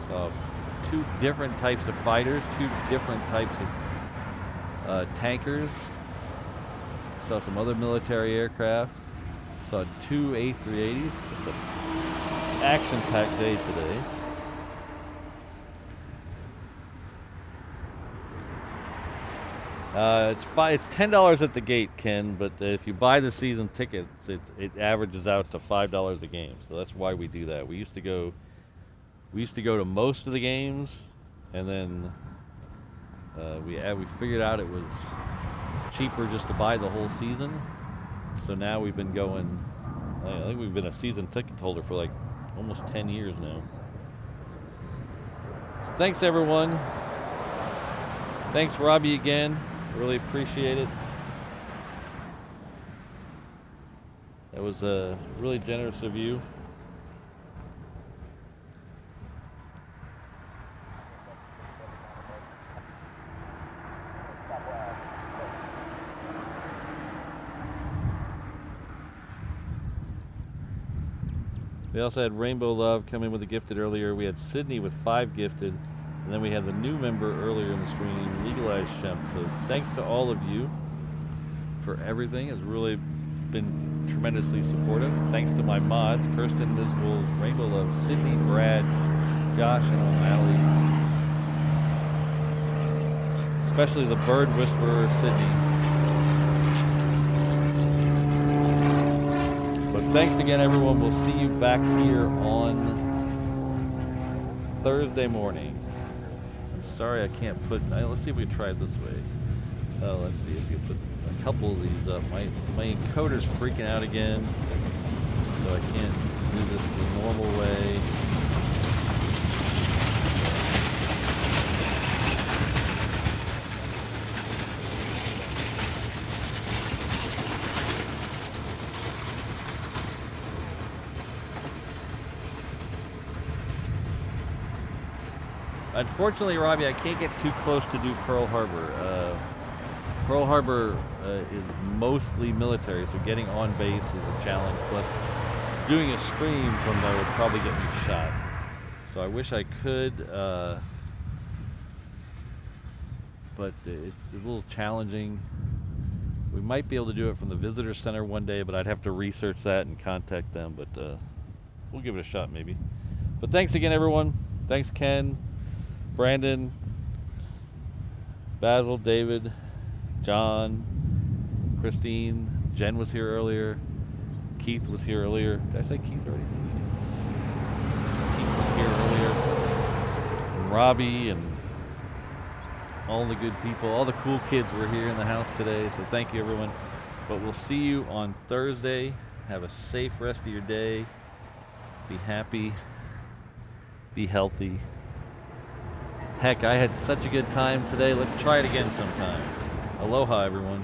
Saw 2 different types of fighters, 2 different types of tankers. Saw some other military aircraft. Saw 2 A380s. Just an action-packed day today. It's $10 at the gate, Ken. But if you buy the season tickets, it averages out to $5 a game. So that's why we do that. We used to go to most of the games, and then we figured out it was cheaper just to buy the whole season. So now we've been going, I think we've been a season ticket holder for like almost 10 years now. So thanks everyone. Thanks Robbie again. Really appreciate it. That was really generous of you. We also had Rainbow Love come in with a gifted earlier. We had Sydney with 5 gifted. And then we had the new member earlier in the stream, Legalized Shemp. So thanks to all of you for everything. It's really been tremendously supportive. Thanks to my mods, Kirsten, Ms. Wolves, Rainbow Love, Sydney, Brad, Josh, and O'Malley. Especially the Bird Whisperer, Sydney. But thanks again, everyone. We'll see you back here on Thursday morning. I'm sorry I can't put, let's see if we try it this way. Let's see if we put a couple of these up. My encoder's freaking out again, so I can't do this the normal way. Unfortunately, Robbie, I can't get too close to do Pearl Harbor. Pearl Harbor is mostly military, so getting on base is a challenge. Plus, doing a stream from there would probably get me shot. So I wish I could, but it's a little challenging. We might be able to do it from the visitor center one day, but I'd have to research that and contact them. But we'll give it a shot maybe. But thanks again, everyone. Thanks, Ken, Brandon, Basil, David, John, Christine. Jen was here earlier. Keith was here earlier. Did I say Keith already? Keith was here earlier. And Robbie and all the good people, all the cool kids were here in the house today. So thank you, everyone. But we'll see you on Thursday. Have a safe rest of your day. Be happy. Be healthy. Heck, I had such a good time today. Let's try it again sometime. Aloha, everyone.